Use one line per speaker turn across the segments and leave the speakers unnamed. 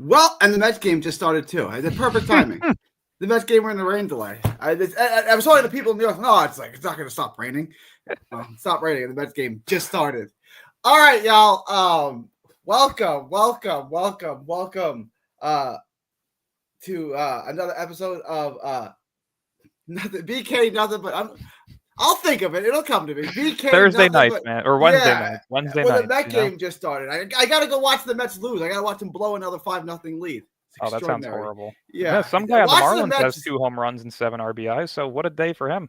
Well, and the Mets game just started too. The perfect timing. The Mets game were in the rain delay. I was talking to people in New York. No, it's not going to stop raining. Well, stop raining, and the Mets game just started. All right, y'all. Welcome to another episode of nothing BK nothing but I'll think of it. It'll come to me. BK
Thursday night, man, or Wednesday night. Wednesday night.
The Met game just started. I got to go watch the Mets lose. I got to watch them blow another 5-0 lead.
Oh, that sounds horrible.
Yeah.
Some guy on the Marlins has 2 home runs and 7 RBIs. So what a day for him.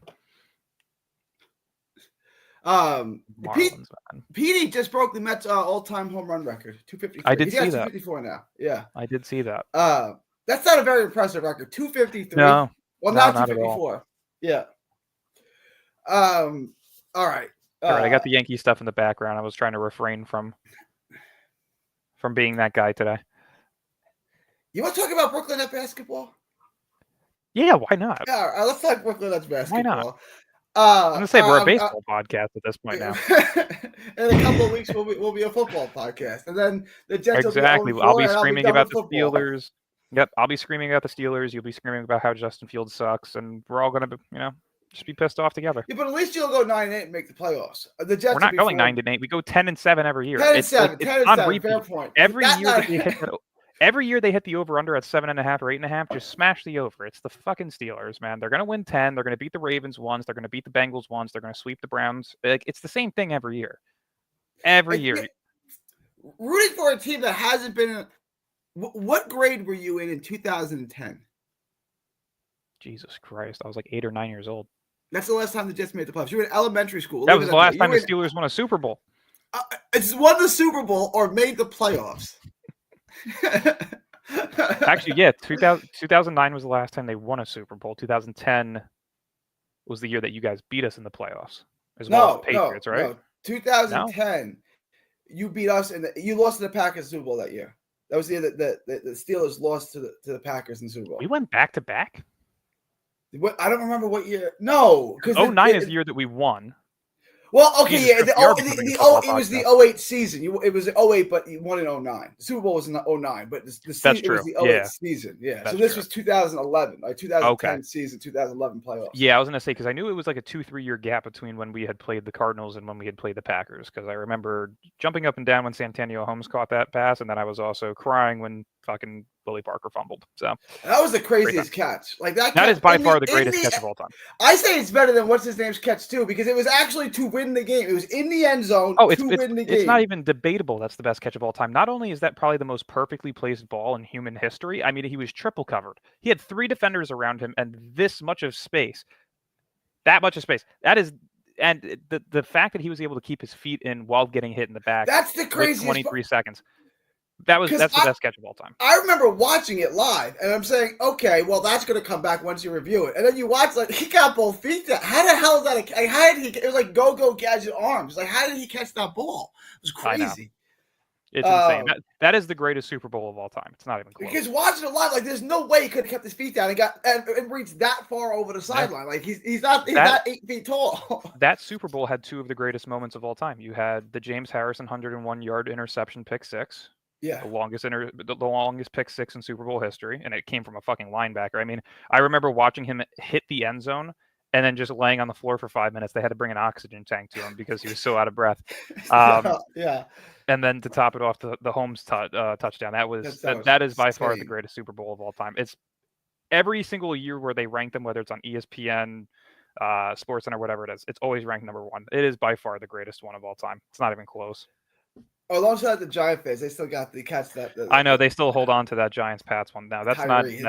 Petey just broke the Mets all-time home run record, 253.
I did see that.
254 now. Yeah,
I did see that.
That's not a very impressive record. 253.
No.
Well, not 254. Yeah. All right.
I got the Yankee stuff in the background. I was trying to refrain from being that guy today.
You want to talk about Brooklyn Nets basketball?
Yeah, why not?
Yeah, let's talk Brooklyn Nets basketball.
Why not? I'm going to say we're a baseball podcast at this point now.
In a couple of weeks, we'll be a football podcast. And then the Jets
exactly.
will be
I'll be screaming about the Steelers. Yep, I'll be screaming about the Steelers. You'll be screaming about how Justin Fields sucks. And we're all going to, just be pissed off together.
Yeah, but at least you'll go 9-8 and make the playoffs. The Jets.
We're not going 9-8. We go 10-7 every year.
10-7. 10-7. Fair point.
Every year they hit the over/under at 7.5 or 8.5. Just smash the over. It's the fucking Steelers, man. They're gonna win 10. They're gonna beat the Ravens once. They're gonna beat the Bengals once. They're gonna sweep the Browns. It's the same thing every year. Every year.
Rooting for a team that hasn't been. What grade were you in 2010?
Jesus Christ! I was like 8 or 9 years old.
That's the last time the Jets made the playoffs. You were in elementary school.
That was the last time the Steelers won a Super Bowl.
It's won the Super Bowl or made the playoffs.
Actually, yeah, 2009 was the last time they won a Super Bowl. 2010 was the year that you guys beat us in the playoffs, as well as the Patriots, right?
No. 2010, you beat us, and you lost to the Packers Super Bowl that year. That was the year that the Steelers lost to the Packers in the Super Bowl.
We went back to back.
I don't remember what year. No, because
09 is the year that we won.
Well, okay, yeah. It was the 08 season. It was 08, but you won in 09. The Super Bowl was in 09, but the season, it was the 08 season. Yeah. So this was 2011, like 2010 season, 2011 playoffs.
Yeah, I was going to say, because I knew it was like a 2-3 year gap between when we had played the Cardinals and when we had played the Packers, because I remember jumping up and down when Santonio Holmes caught that pass, and then I was also crying when fucking Willie Parker fumbled. So
that was the craziest catch. Like that
is by far the greatest catch of all time.
I say it's better than what's his name's catch too, because it was actually to win the game. It was in the end zone to win the game.
It's not even debatable. That's the best catch of all time. Not only is that probably the most perfectly placed ball in human history, I mean, he was triple covered. He had 3 defenders around him and this much of space. That much of space. That is, and the fact that he was able to keep his feet in while getting hit in the back.
That's the craziest.
23 seconds. That's the best catch of all time.
I remember watching it live, and I'm saying, okay, well, that's going to come back once you review it. And then you watch, like, he got both feet down. How the hell is that? How did he? It was like go gadget arms. Like, how did he catch that ball? It was crazy.
It's insane. That is the greatest Super Bowl of all time. It's not even close.
Because watching it live, like, there's no way he could have kept his feet down and reached that far over the sideline. Like, he's not 8 feet tall.
That Super Bowl had 2 of the greatest moments of all time. You had the James Harrison 101-yard interception pick 6.
Yeah,
the longest pick 6 in Super Bowl history, and it came from a fucking linebacker. I mean, I remember watching him hit the end zone and then just laying on the floor for 5 minutes. They had to bring an oxygen tank to him because he was so out of breath.
Yeah.
And then to top it off, the Holmes touchdown. That is by far the greatest Super Bowl of all time. It's every single year where they rank them, whether it's on ESPN, SportsCenter, whatever it is. It's always ranked number 1. It is by far the greatest one of all time. It's not even close.
Alongside the Giant fans, they still got the catch that.
I know they still hold on to that Giants-Pats one now. That's Tyree.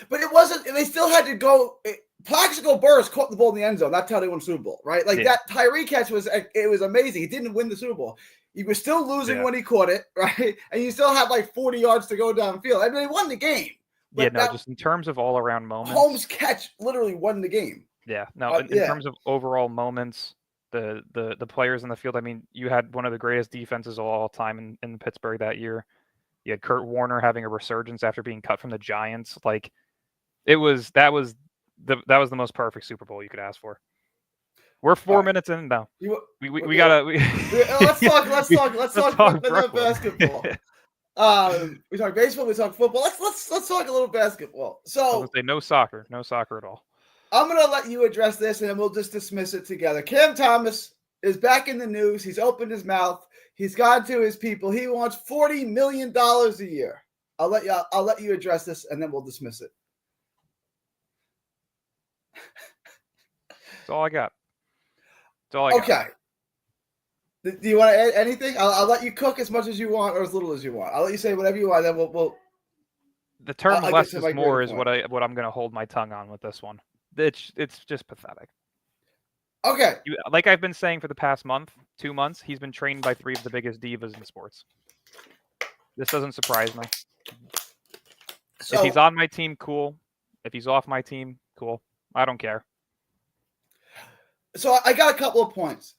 But it wasn't. They still had to go. Plaxico Burress caught the ball in the end zone. That's how they won the Super Bowl, right? Like that Tyree catch was amazing. He didn't win the Super Bowl. He was still losing when he caught it, right? And you still had like 40 yards to go downfield. I mean, they won the game.
Just in terms of all-around moments,
Holmes' catch literally won the game.
Yeah, no. In terms of overall moments. The players in the field. I mean, you had one of the greatest defenses of all time in Pittsburgh that year. You had Kurt Warner having a resurgence after being cut from the Giants. Like, that was the most perfect Super Bowl you could ask for. We're 4 minutes in now. We gotta.
Let's talk basketball. We talk baseball, we talk football. Let's talk a little basketball.
I was
So
gonna say no soccer at all.
I'm gonna let you address this, and then we'll just dismiss it together. Cam Thomas is back in the news. He's opened his mouth. He's gone to his people. He wants $40 million a year. I'll let you address this, and then we'll dismiss it.
That's all I got. That's all I got.
Okay. Do you want to add anything? I'll let you cook as much as you want or as little as you want. I'll let you say whatever you want. Then we'll.
The term
I'll
less
get to
is
my
more
greater
is what I'm going to hold my tongue on with this one. It's just pathetic.
Okay.
Like I've been saying for the past 2 months, he's been trained by 3 of the biggest divas in sports. This doesn't surprise me.
So,
if he's on my team, cool. If he's off my team, cool. I don't care.
So I got a couple of points.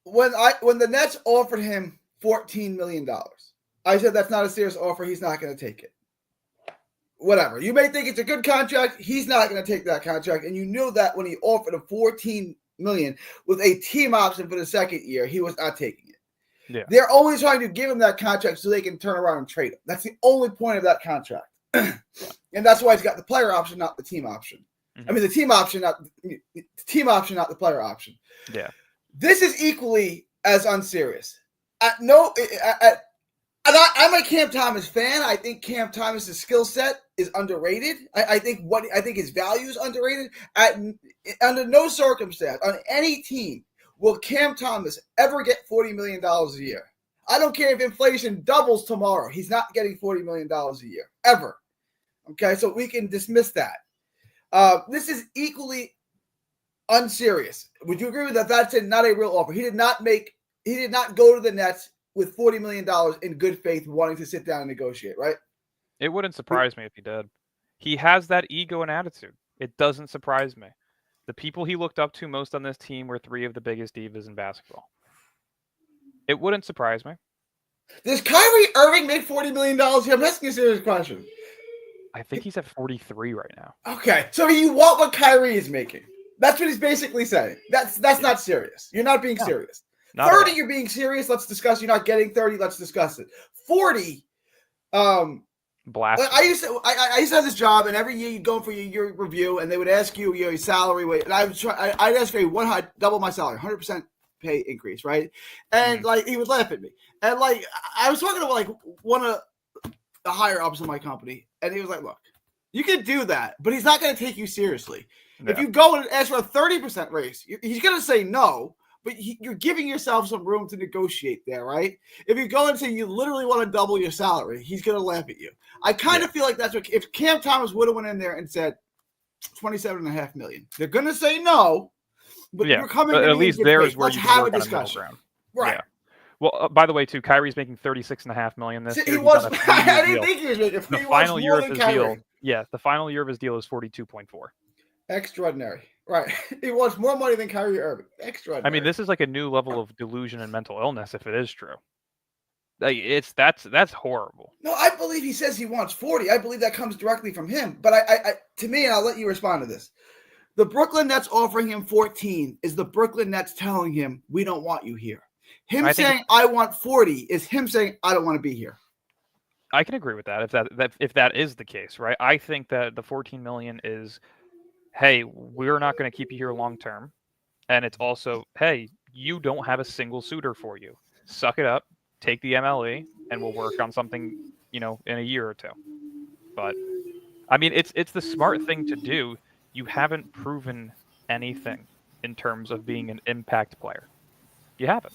When the Nets offered him $14 million, I said that's not a serious offer. He's not going to take it. Whatever. You may think it's a good contract. He's not going to take that contract. And you knew that when he offered him $14 million with a team option for the second year, he was not taking it.
Yeah.
They're only trying to give him that contract so they can turn around and trade him. That's the only point of that contract. And that's why he's got the player option, not the team option. Mm-hmm. I mean, the team option, not the player option.
Yeah.
This is equally as unserious. I'm a Cam Thomas fan. I think Cam Thomas's skill set is underrated. I think his value is underrated. Under no circumstance, on any team, will Cam Thomas ever get $40 million a year. I don't care if inflation doubles tomorrow. He's not getting $40 million a year, ever. Okay, so we can dismiss that. This is equally unserious. Would you agree with that? That's not a real offer. He did not go to the Nets with $40 million in good faith wanting to sit down and negotiate, right?
It wouldn't surprise me if he did. He has that ego and attitude. It doesn't surprise me. The people he looked up to most on this team were 3 of the biggest divas in basketball. It wouldn't surprise me.
Does Kyrie Irving make $40 million here? I'm asking a serious question.
I think he's at 43 right now.
Okay, so you want what Kyrie is making. That's what he's basically saying. That's not serious. You're not being serious.
Not
30, you're being serious. Let's discuss. You're not getting 30. Let's discuss it. 40.
Blast.
I used to have this job, and every year you'd go for your review, and they would ask you your salary weight, and I'd ask for double my salary, 100% pay increase, right? And he would laugh at me, and I was talking to one of the higher ups in my company, and he was like, "Look, you can do that, but he's not going to take you seriously. Yeah. If you go and ask for a 30% raise, he's going to say no." But you're giving yourself some room to negotiate there, right? If you go and say you literally want to double your salary, he's going to laugh at you. I kind of feel like that's what if Cam Thomas would have went in there and said $27.5 million, they're going to say no. But you're coming.
But at least there's where you can
have a discussion, right?
Yeah. Well, by the way, too, Kyrie's making $36.5 million this year.
He was. I didn't think he was making.
The final year of his deal. Yeah, the final year of his deal is 42.4.
Extraordinary. Right. He wants more money than Kyrie Irving. Extraordinary.
I mean, this is like a new level of delusion and mental illness if it is true. That's horrible.
No, I believe he says he wants 40. I believe that comes directly from him. But to me, and I'll let you respond to this. The Brooklyn Nets offering him 14 is the Brooklyn Nets telling him, we don't want you here. Him saying, I want 40 is him saying, I don't want to be here.
I can agree with that if that is the case, right? I think that the 14 million is, hey, we're not going to keep you here long term. And it's also, hey, you don't have a single suitor for you. Suck it up, take the MLE, and we'll work on something, in a year or two. But I mean, it's the smart thing to do. You haven't proven anything in terms of being an impact player. You haven't.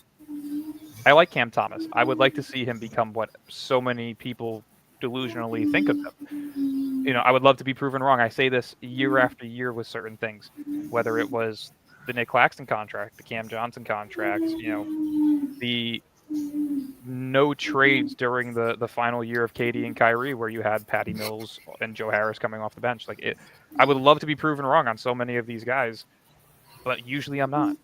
I like Cam Thomas. I would like to see him become what so many people delusionally think of him. I would love to be proven wrong. I say this year after year with certain things, whether it was the Nick Claxton contract, the Cam Johnson contracts, the no trades during the final year of KD and Kyrie, where you had Patty Mills and Joe Harris coming off the bench. I would love to be proven wrong on so many of these guys, but usually I'm not.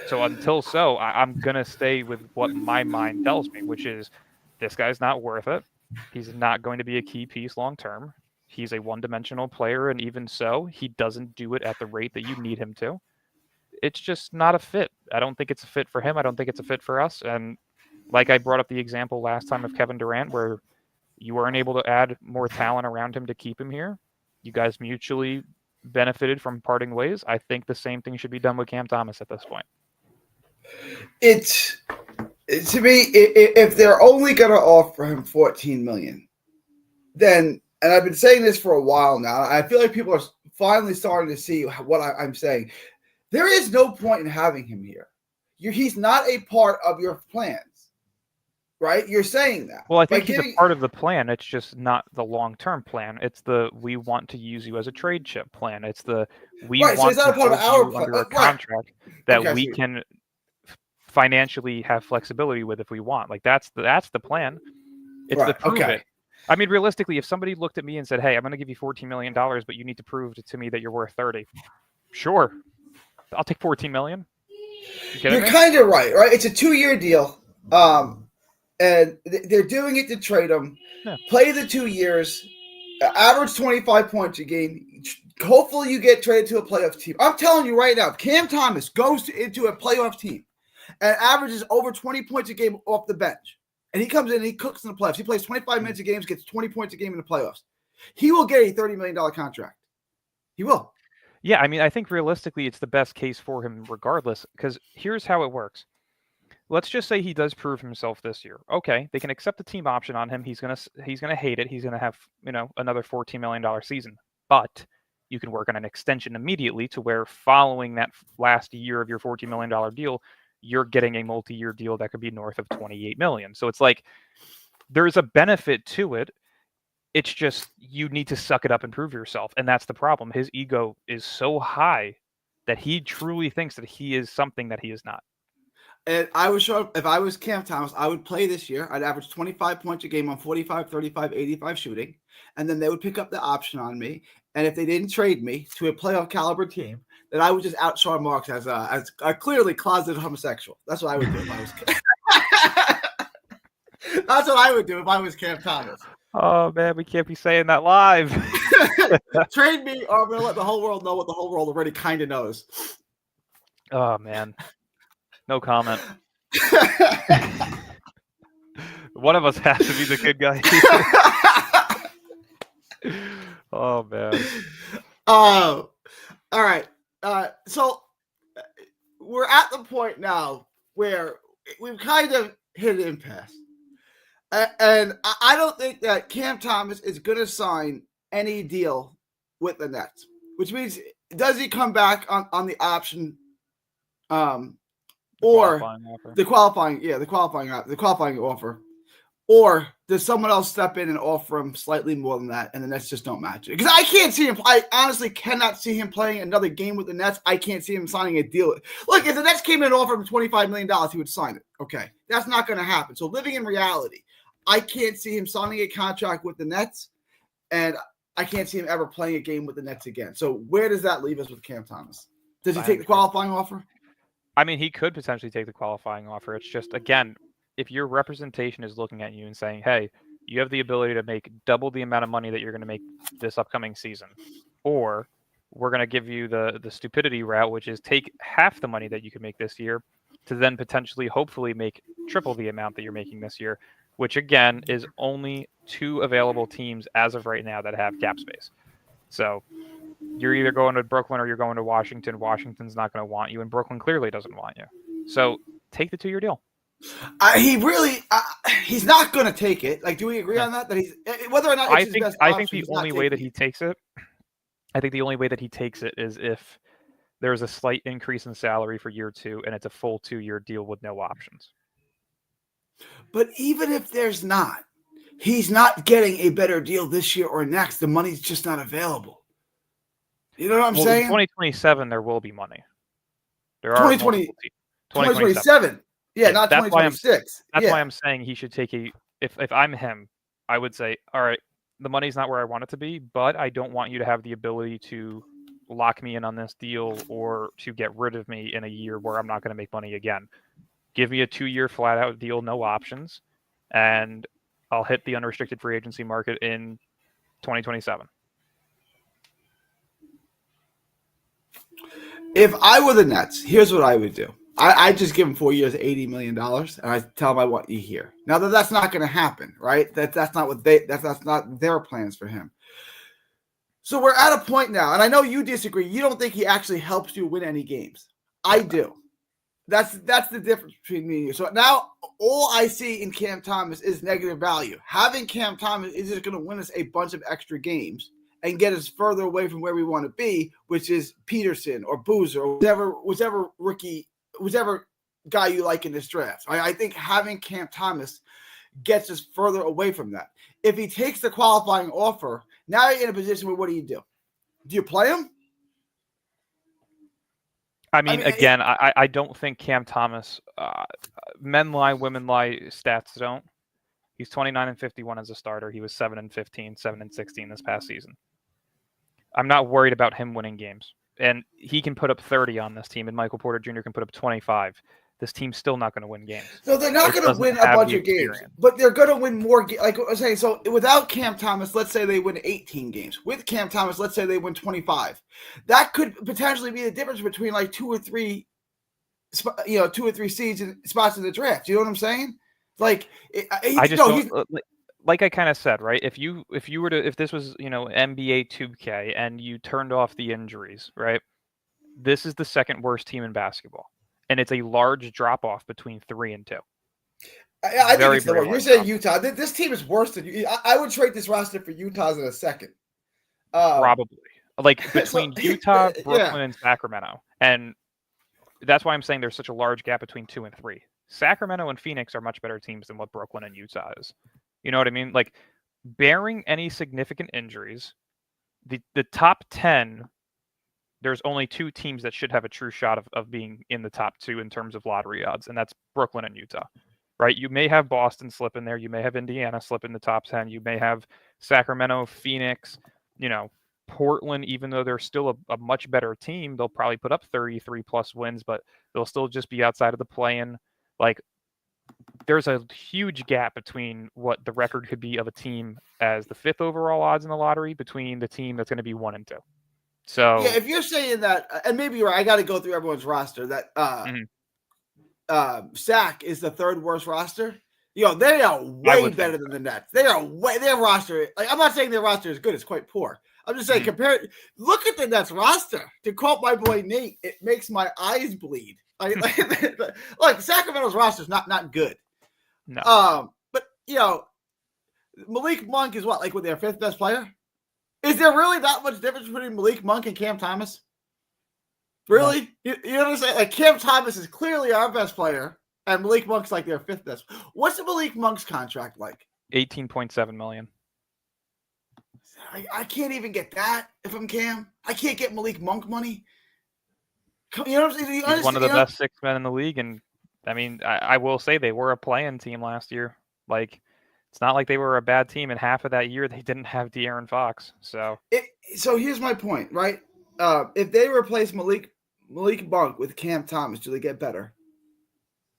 So I'm going to stay with what my mind tells me, which is this guy's not worth it. He's not going to be a key piece long term. He's a one-dimensional player, and even so, he doesn't do it at the rate that you need him to. It's just not a fit. I don't think it's a fit for him. I don't think it's a fit for us. And like I brought up the example last time of Kevin Durant, where you weren't able to add more talent around him to keep him here. You guys mutually benefited from parting ways. I think the same thing should be done with Cam Thomas at this point.
It's to me, if they're only going to offer him $14 million, then, and I've been saying this for a while now, I feel like people are finally starting to see what I'm saying. There is no point in having him here. He's not a part of your plans, right? You're saying that.
Well, I think he's a part of the plan. It's just not the long-term plan. It's the we want to use you as a trade chip plan. It's the we want to use you under a contract that we can financially have flexibility with if we want. Like that's the plan. It's the prove it. I mean, realistically, if somebody looked at me and said, "Hey, I'm going to give you $14 million, but you need to prove to me that you're worth 30," sure, I'll take $14 million.
You're kind of right? It's a 2-year deal, and they're doing it to trade him. Yeah. Play the 2 years, average 25 points a game. Hopefully, you get traded to a playoff team. I'm telling you right now, if Cam Thomas goes into a playoff team and averages over 20 points a game off the bench, and he comes in and he cooks in the playoffs, he plays 25 minutes a game, gets 20 points a game in the playoffs, he will get a $30 million contract. He will.
Yeah, I mean, I think realistically it's the best case for him regardless, because here's how it works. Let's just say he does prove himself this year. Okay, they can accept the team option on him. He's gonna hate it. He's gonna have another $14 million season, but you can work on an extension immediately to where following that last year of your $14 million deal, you're getting a multi-year deal that could be north of $28 million. So it's like there's a benefit to it. It's just you need to suck it up and prove yourself. And that's the problem. His ego is so high that he truly thinks that he is something that he is not.
And I would show up, if I was Cam Thomas, I would play this year. I'd average 25 points a game on 45, 35, 85 shooting. And then they would pick up the option on me. And if they didn't trade me to a playoff caliber team, then I would just out Sean Marks as a clearly closeted homosexual. That's what I would do if I was That's what I would do if I was Cam Thomas.
Oh, man, we can't be saying that live.
Trade me, or I'm going to let the whole world know what the whole world already kind of knows.
Oh, man. No comment. One of us has to be the good guy. Oh, man.
All right. So we're at the point now where we've kind of hit an impasse. And I don't think that Cam Thomas is going to sign any deal with the Nets, which means does he come back on the option or the qualifying offer, or does someone else step in and offer him slightly more than that, and the Nets just don't match it? Because I can't see him. I honestly cannot see him playing another game with the Nets. I can't see him signing a deal. Look, if the Nets came in and offered him $25 million, he would sign it. Okay, that's not going to happen. So living in reality, I can't see him signing a contract with the Nets, and I can't see him ever playing a game with the Nets again. So where does that leave us with Cam Thomas? Does he take the qualifying offer?
I mean, he could potentially take the qualifying offer. It's just, again, if your representation is looking at you and saying, hey, you have the ability to make double the amount of money that you're going to make this upcoming season, or we're going to give you the stupidity route, which is take half the money that you could make this year to then potentially, hopefully, make triple the amount that you're making this year, which, again, is only 2 available teams as of right now that have cap space. So you're either going to Brooklyn or you're going to Washington. Washington's not going to want you, and Brooklyn clearly doesn't want you. So take the 2-year deal.
He's not going to take it. Like, do we agree on that? That he's whether or not it's his best option,
I think the only way that he takes it, is if there's a slight increase in salary for year 2, and it's a full 2-year deal with no options.
But even if there's not, he's not getting a better deal this year or next. The money's just not available. You know what I'm saying?
In 2027, there will be money. There are
2027. Yeah, not 2026.
That's why I'm saying he should take if I'm him, I would say, all right, the money's not where I want it to be, but I don't want you to have the ability to lock me in on this deal or to get rid of me in a year where I'm not going to make money again. Give me a 2-year flat-out deal, no options, and I'll hit the unrestricted free agency market in 2027.
If I were the Nets, here's what I would do. I just give him 4 years, $80 million, and I tell him I want you here. Now that's not going to happen, right? That's not what that's not their plans for him. So we're at a point now, and I know you disagree. You don't think he actually helps you win any games. I do. That's the difference between me and you. So now all I see in Cam Thomas is negative value. Having Cam Thomas is just going to win us a bunch of extra games and get us further away from where we want to be, which is Peterson or Boozer or whichever rookie, whichever guy you like in this draft. I think having Cam Thomas gets us further away from that. If he takes the qualifying offer, now you're in a position where what do? Do you play him?
I mean again, I don't think Cam Thomas, men lie, women lie, stats don't. He's 29-51 as a starter. He was 7-15, 7-16 this past season. I'm not worried about him winning games. And he can put up 30 on this team, and Michael Porter Jr. can put up 25. This team's still not going to win games.
So they're not going to win a bunch of games, but they're going to win more. Like I was saying, so without Cam Thomas, let's say they win 18 games. With Cam Thomas, let's say they win 25. That could potentially be the difference between like 2 or 3 seeds and spots in the draft. You know what I'm saying? Like,
like I kind of said, right? If this was, NBA 2K and you turned off the injuries, right? This is the second worst team in basketball. And it's a large drop off between 3 and 2.
I think it's the worst. You're saying Utah. This team is worse than you. I would trade this roster for Utah's in a second.
Probably. Like between Utah, Brooklyn, and Sacramento. And that's why I'm saying there's such a large gap between 2 and 3. Sacramento and Phoenix are much better teams than what Brooklyn and Utah is. You know what I mean? Like, bearing any significant injuries, the top 10, there's only 2 teams that should have a true shot of being in the top 2 in terms of lottery odds, and that's Brooklyn and Utah, right? You may have Boston slip in there. You may have Indiana slip in the top 10. You may have Sacramento, Phoenix, Portland, even though they're still a much better team, they'll probably put up 33-plus wins, but they'll still just be outside of the play-in. Like, there's a huge gap between what the record could be of a team as the 5th overall odds in the lottery between the team that's going to be 1 and 2. So
yeah, if you're saying that, and maybe you're right, I got to go through everyone's roster. That Sac is the 3rd worst roster. They are way better than the Nets. Their roster. Like, I'm not saying their roster is good; it's quite poor. I'm just saying, look at the Nets roster. To quote my boy Nate, it makes my eyes bleed. Like Sacramento's roster is not good.
No.
But Malik Monk is what, like, with their 5th best player? Is there really that much difference between Malik Monk and Cam Thomas? Really? No. You know what I'm saying? Like, Cam Thomas is clearly our best player, and Malik Monk's like their 5th best. What's the Malik Monk's contract like?
$18.7 million.
I can't even get that if I'm Cam. I can't get Malik Monk money. You know what I'm saying?
He's one of the best 6 men in the league, and I mean, I will say they were a play-in team last year. Like, it's not like they were a bad team, and half of that year they didn't have De'Aaron Fox. So
here's my point, right? If they replace Malik Monk with Cam Thomas, do they get better?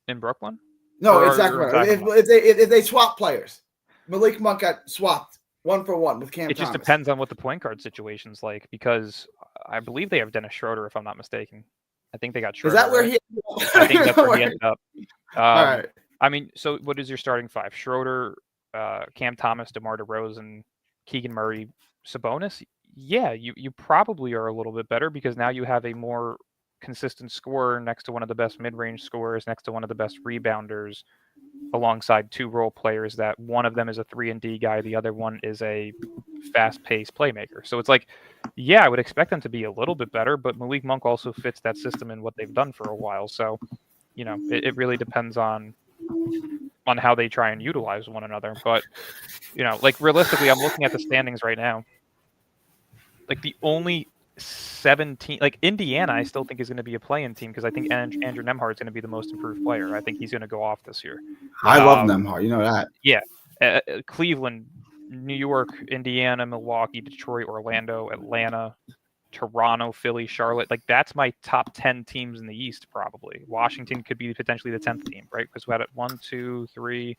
In Brooklyn?
No, exactly. If they swap players, Malik Monk got swapped 1-for-1 with Cam Thomas.
It just depends on what the point guard situation's like, because I believe they have Dennis Schroeder, if I'm not mistaken. I think they got Schroeder.
Is that where
right? I think that's where he ended up.
All right.
I mean, so what is your starting 5? Schroeder, Cam Thomas, DeMar DeRozan, Keegan Murray, Sabonis? Yeah, you probably are a little bit better because now you have a more consistent scorer next to one of the best mid-range scorers, next to one of the best rebounders, alongside 2 role players that one of them is a 3-and-D guy, the other one is a fast-paced playmaker. So it's like, yeah, I would expect them to be a little bit better, but Malik Monk also fits that system in what they've done for a while. So, it really depends on how they try and utilize one another. But, like, realistically, I'm looking at the standings right now. Like, the only 17, like, Indiana, I still think is going to be a play-in team because I think Andrew Nembhard is going to be the most improved player. I think he's going to go off this year.
I love Nembhard. You know that.
Yeah. Cleveland, New York, Indiana, Milwaukee, Detroit, Orlando, Atlanta, Toronto, Philly, Charlotte. Like, that's my top 10 teams in the East, probably. Washington could be potentially the 10th team, right? Because we had it 1, 2, 3,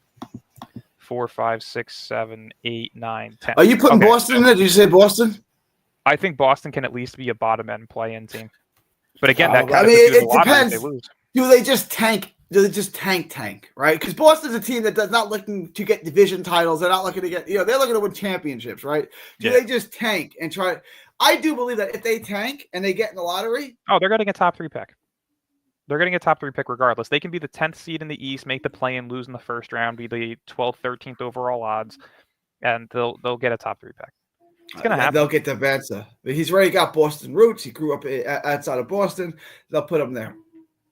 4, 5, 6, 7, 8, 9, 10.
Are you putting Boston in there? Did you say Boston?
I think Boston can at least be a bottom end play-in team. But again, it
depends. Do they just tank? Do they just tank, right? Because Boston's a team that does not looking to get division titles. They're not looking to get, they're looking to win championships, right? Do they just tank and try? I do believe that if they tank and they get in the lottery,
they're getting a top 3 pick. They're getting a top 3 pick regardless. They can be the 10th seed in the East, make the play and lose in the first round, be the 12th, 13th overall odds, and they'll get a top 3 pick. It's gonna happen.
They'll get Devanza. He's already got Boston roots. He grew up outside of Boston. They'll put him there.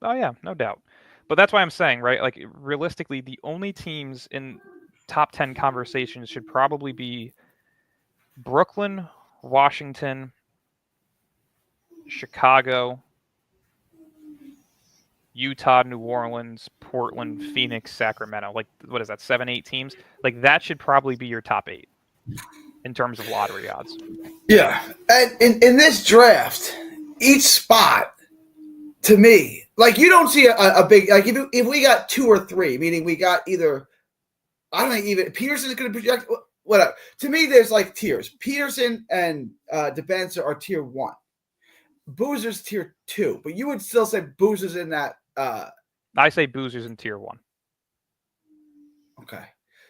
Oh yeah, no doubt. But that's why I'm saying, right? Like realistically, the only teams in top 10 conversations should probably be Brooklyn, Washington, Chicago, Utah, New Orleans, Portland, Phoenix, Sacramento. Like, what is that, 7, 8 teams? Like, that should probably be your top 8 in terms of lottery odds.
Yeah. And in this draft, each spot, to me, like, you don't see a big, like, if we got 2 or 3, meaning we got either, I don't think even, Peterson is going to project, whatever. To me, there's, like, tiers. Peterson and Devanza are tier 1. Boozer's tier 2, but you would still say Boozer's in that.
I say Boozer's in tier 1.
Okay,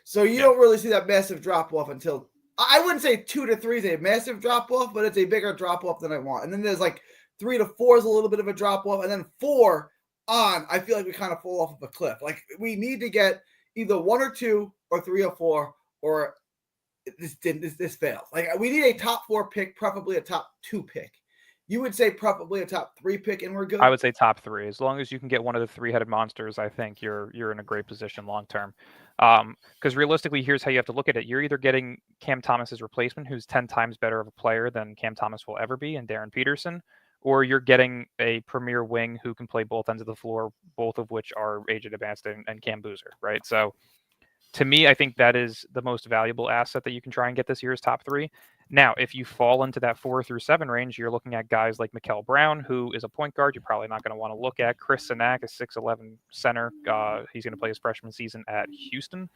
so you don't really see that massive drop off until I wouldn't say 2 to 3 is a massive drop off, but it's a bigger drop off than I want. And then there's like 3 to 4 is a little bit of a drop off, and then 4 on, I feel like we kind of fall off of a cliff. Like we need to get either 1 or 2 or 3 or 4, or this fails. Like we need a top 4 pick, preferably a top 2 pick. You would say probably a top 3 pick, and we're good.
I would say top 3. As long as you can get one of the 3-headed monsters, I think you're in a great position long term. Because realistically, here's how you have to look at it. You're either getting Cam Thomas's replacement, who's 10 times better of a player than Cam Thomas will ever be, and Darren Peterson, or you're getting a premier wing who can play both ends of the floor, both of which are AJ Demanston and Cam Boozer, right? So to me, I think that is the most valuable asset that you can try and get this year's top 3. Now, if you fall into that 4 through 7 range, you're looking at guys like Mikal Brown, who is a point guard you're probably not going to want to look at. Chris Sinak, a 6'11 center. He's going to play his freshman season at Houston.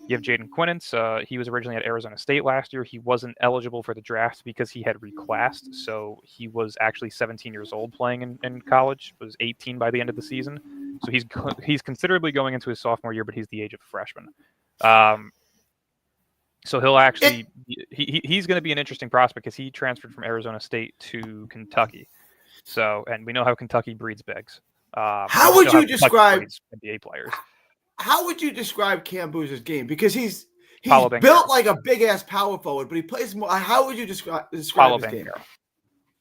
You have Jaden Quinnance. He was originally at Arizona State last year. He wasn't eligible for the draft because he had reclassed, so he was actually 17 years old playing in college, was 18 by the end of the season. So he's considerably going into his sophomore year, but he's the age of a freshman. So he'll actually he's going to be an interesting prospect because he transferred from Arizona State to Kentucky. So, and we know how Kentucky breeds bigs.
How would you describe
NBA players?
How would you describe Cam Boozer's game? Because he's built like a big ass power forward, but he plays more. How would you describe his game?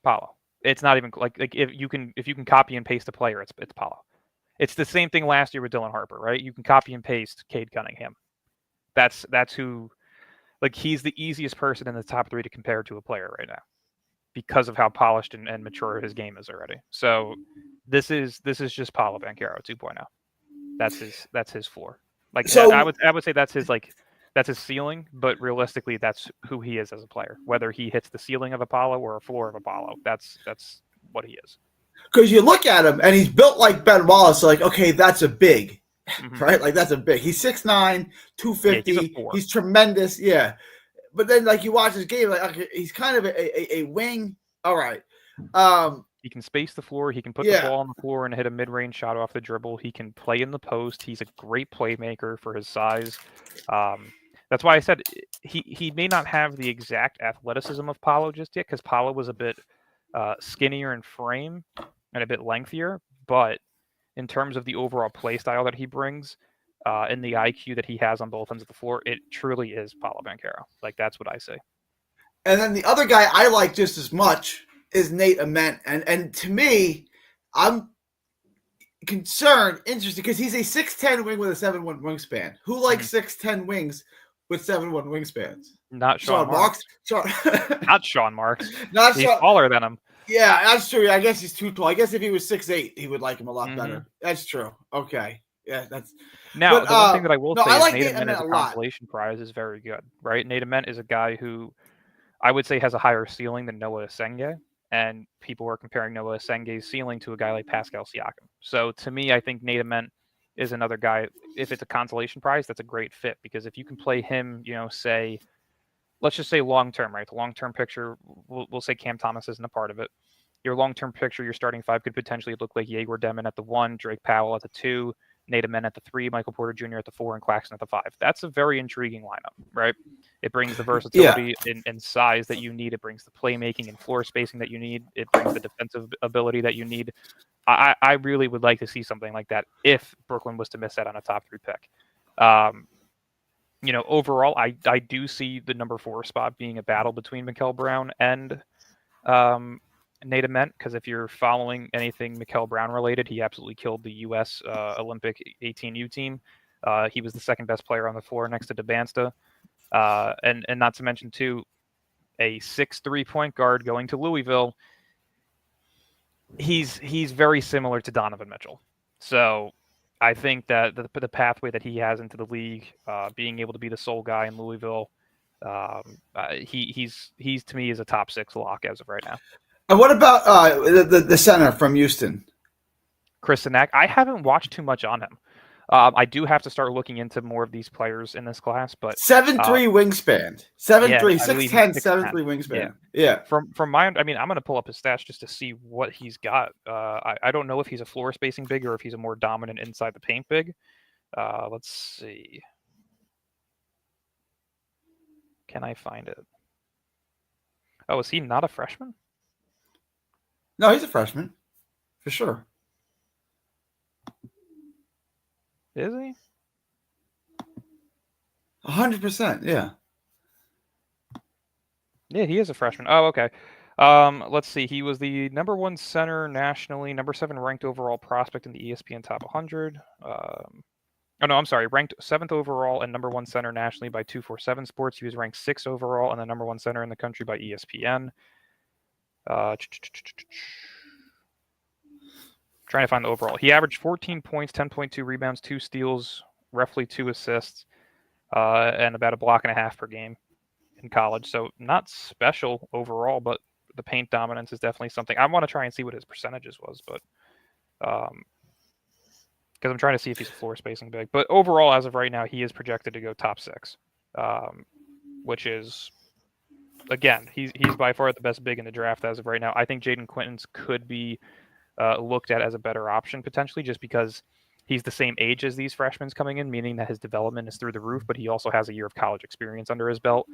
Paulo. It's not even like if you can copy and paste a player, it's Paulo. It's the same thing last year with Dylan Harper, right? You can copy and paste Cade Cunningham. That's who. Like, he's the easiest person in the top 3 to compare to a player right now because of how polished and mature his game is already. So this is just Paolo Banchero 2.0. That's his floor. Like, so, I would say that's his ceiling, but realistically that's who he is as a player. Whether he hits the ceiling of Apollo or a floor of Apollo, that's what he is.
Because you look at him and he's built like Ben Wallace, so like, okay, that's a big. Mm-hmm. Right? Like, that's a big. He's 6'9", 250. Yeah, he's tremendous. Yeah. But then, like, you watch his game, like, okay, he's kind of a wing. All right.
He can space the floor. He can put the ball on the floor and hit a mid-range shot off the dribble. He can play in the post. He's a great playmaker for his size. That's why I said he may not have the exact athleticism of Paolo just yet, because Paolo was a bit skinnier in frame and a bit lengthier, but in terms of the overall play style that he brings and the IQ that he has on both ends of the floor, it truly is Paolo Banchero. Like, that's what I say.
And then the other guy I like just as much is Nate Ament. And to me, I'm concerned, interesting, because he's a 6'10 wing with a 7'1 wingspan. Who likes 6'10 wings with 7'1 wingspans?
Not Sean Marks. Not Sean Marks. He's taller than him.
Yeah, that's true. I guess he's too tall. I guess if he was 6'8", he would like him a lot better. That's true. Okay. Yeah, that's
now the one thing that I will say is Nate Ament as a consolation prize is very good, right? Nate Ament is a guy who I would say has a higher ceiling than Noah Asenge, and people are comparing Noah Asenge's ceiling to a guy like Pascal Siakam. So to me, I think Nate Ament is another guy. If it's a consolation prize, that's a great fit, because if you can play him, say, let's just say long term, right? The long term picture, we'll say Cam Thomas isn't a part of it. your long-term picture, your starting five could potentially look like Yegor Demin at the 1, Drake Powell at the 2, Nate Amen at the 3, Michael Porter Jr. at the 4, and Claxton at the 5. That's a very intriguing lineup, right? It brings the versatility and size that you need. It brings the playmaking and floor spacing that you need. It brings the defensive ability that you need. I really would like to see something like that if Brooklyn was to miss out on a top 3 pick. Overall, I do see the number 4 spot being a battle between Mikal Brown and Nate Ament, because if you're following anything Mikal Brown related, he absolutely killed the U.S. Olympic 18U team. He was the second best player on the floor next to DeBansta. And not to mention, too, a 6'3" point guard going to Louisville. He's very similar to Donovan Mitchell. So I think that the pathway that he has into the league, being able to be the sole guy in Louisville, he's to me is a top 6 lock as of right now.
And what about the center from Houston?
Chris Sinak? I haven't watched too much on him. I do have to start looking into more of these players in this class, but
7'3" wingspan, 7'3", 6'10", 7'3" wingspan. Yeah.
From my, I'm going to pull up his stats just to see what he's got. I don't know if he's a floor spacing big or if he's a more dominant inside the paint big. Let's see. Can I find it? Oh, is he not a freshman?
No, he's a freshman, for sure.
Is he?
100%, yeah.
Yeah, he is a freshman. Oh, okay. Let's see. He was the number 1 center nationally, number 7 ranked overall prospect in the ESPN Top 100. Ranked 7th overall and number 1 center nationally by 247 Sports. He was ranked 6th overall and the number 1 center in the country by ESPN. Trying to find the overall. He averaged 14 points, 10.2 rebounds, 2 steals, roughly 2 assists, and about a block and a half per game in college. So not special overall, but the paint dominance is definitely something. I want to try and see what his percentages was, but because I'm trying to see if he's floor spacing big. But overall, as of right now, he is projected to go top 6, which is, again, he's by far the best big in the draft as of right now. I think Jaden Quintons could be looked at as a better option potentially, just because he's the same age as these freshmen coming in, meaning that his development is through the roof, but he also has a year of college experience under his belt.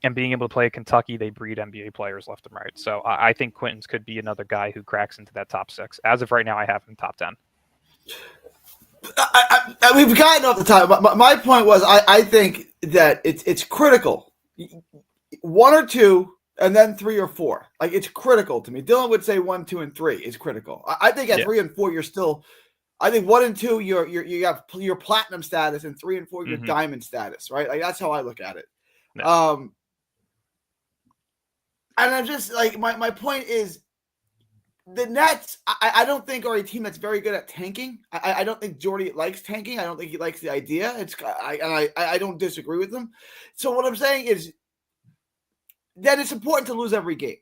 And being able to play at Kentucky, they breed NBA players left and right. So I think Quintons could be another guy who cracks into that top 6. As of right now, I have him top 10.
We've gotten off the top. My point was, I think that it's critical. 1 or 2, and then 3 or 4. Like, it's critical to me. Dylan would say 1, 2, and 3 is critical. I think at 3 and 4, you're still. I think 1 and 2, you have your platinum status, and 3 and 4, your diamond status, right? Like, that's how I look at it. Yeah. And I'm just like, my point is, the Nets, I don't think are a team that's very good at tanking. I don't think Jordy likes tanking. I don't think he likes the idea. I don't disagree with him. So what I'm saying is that it's important to lose every game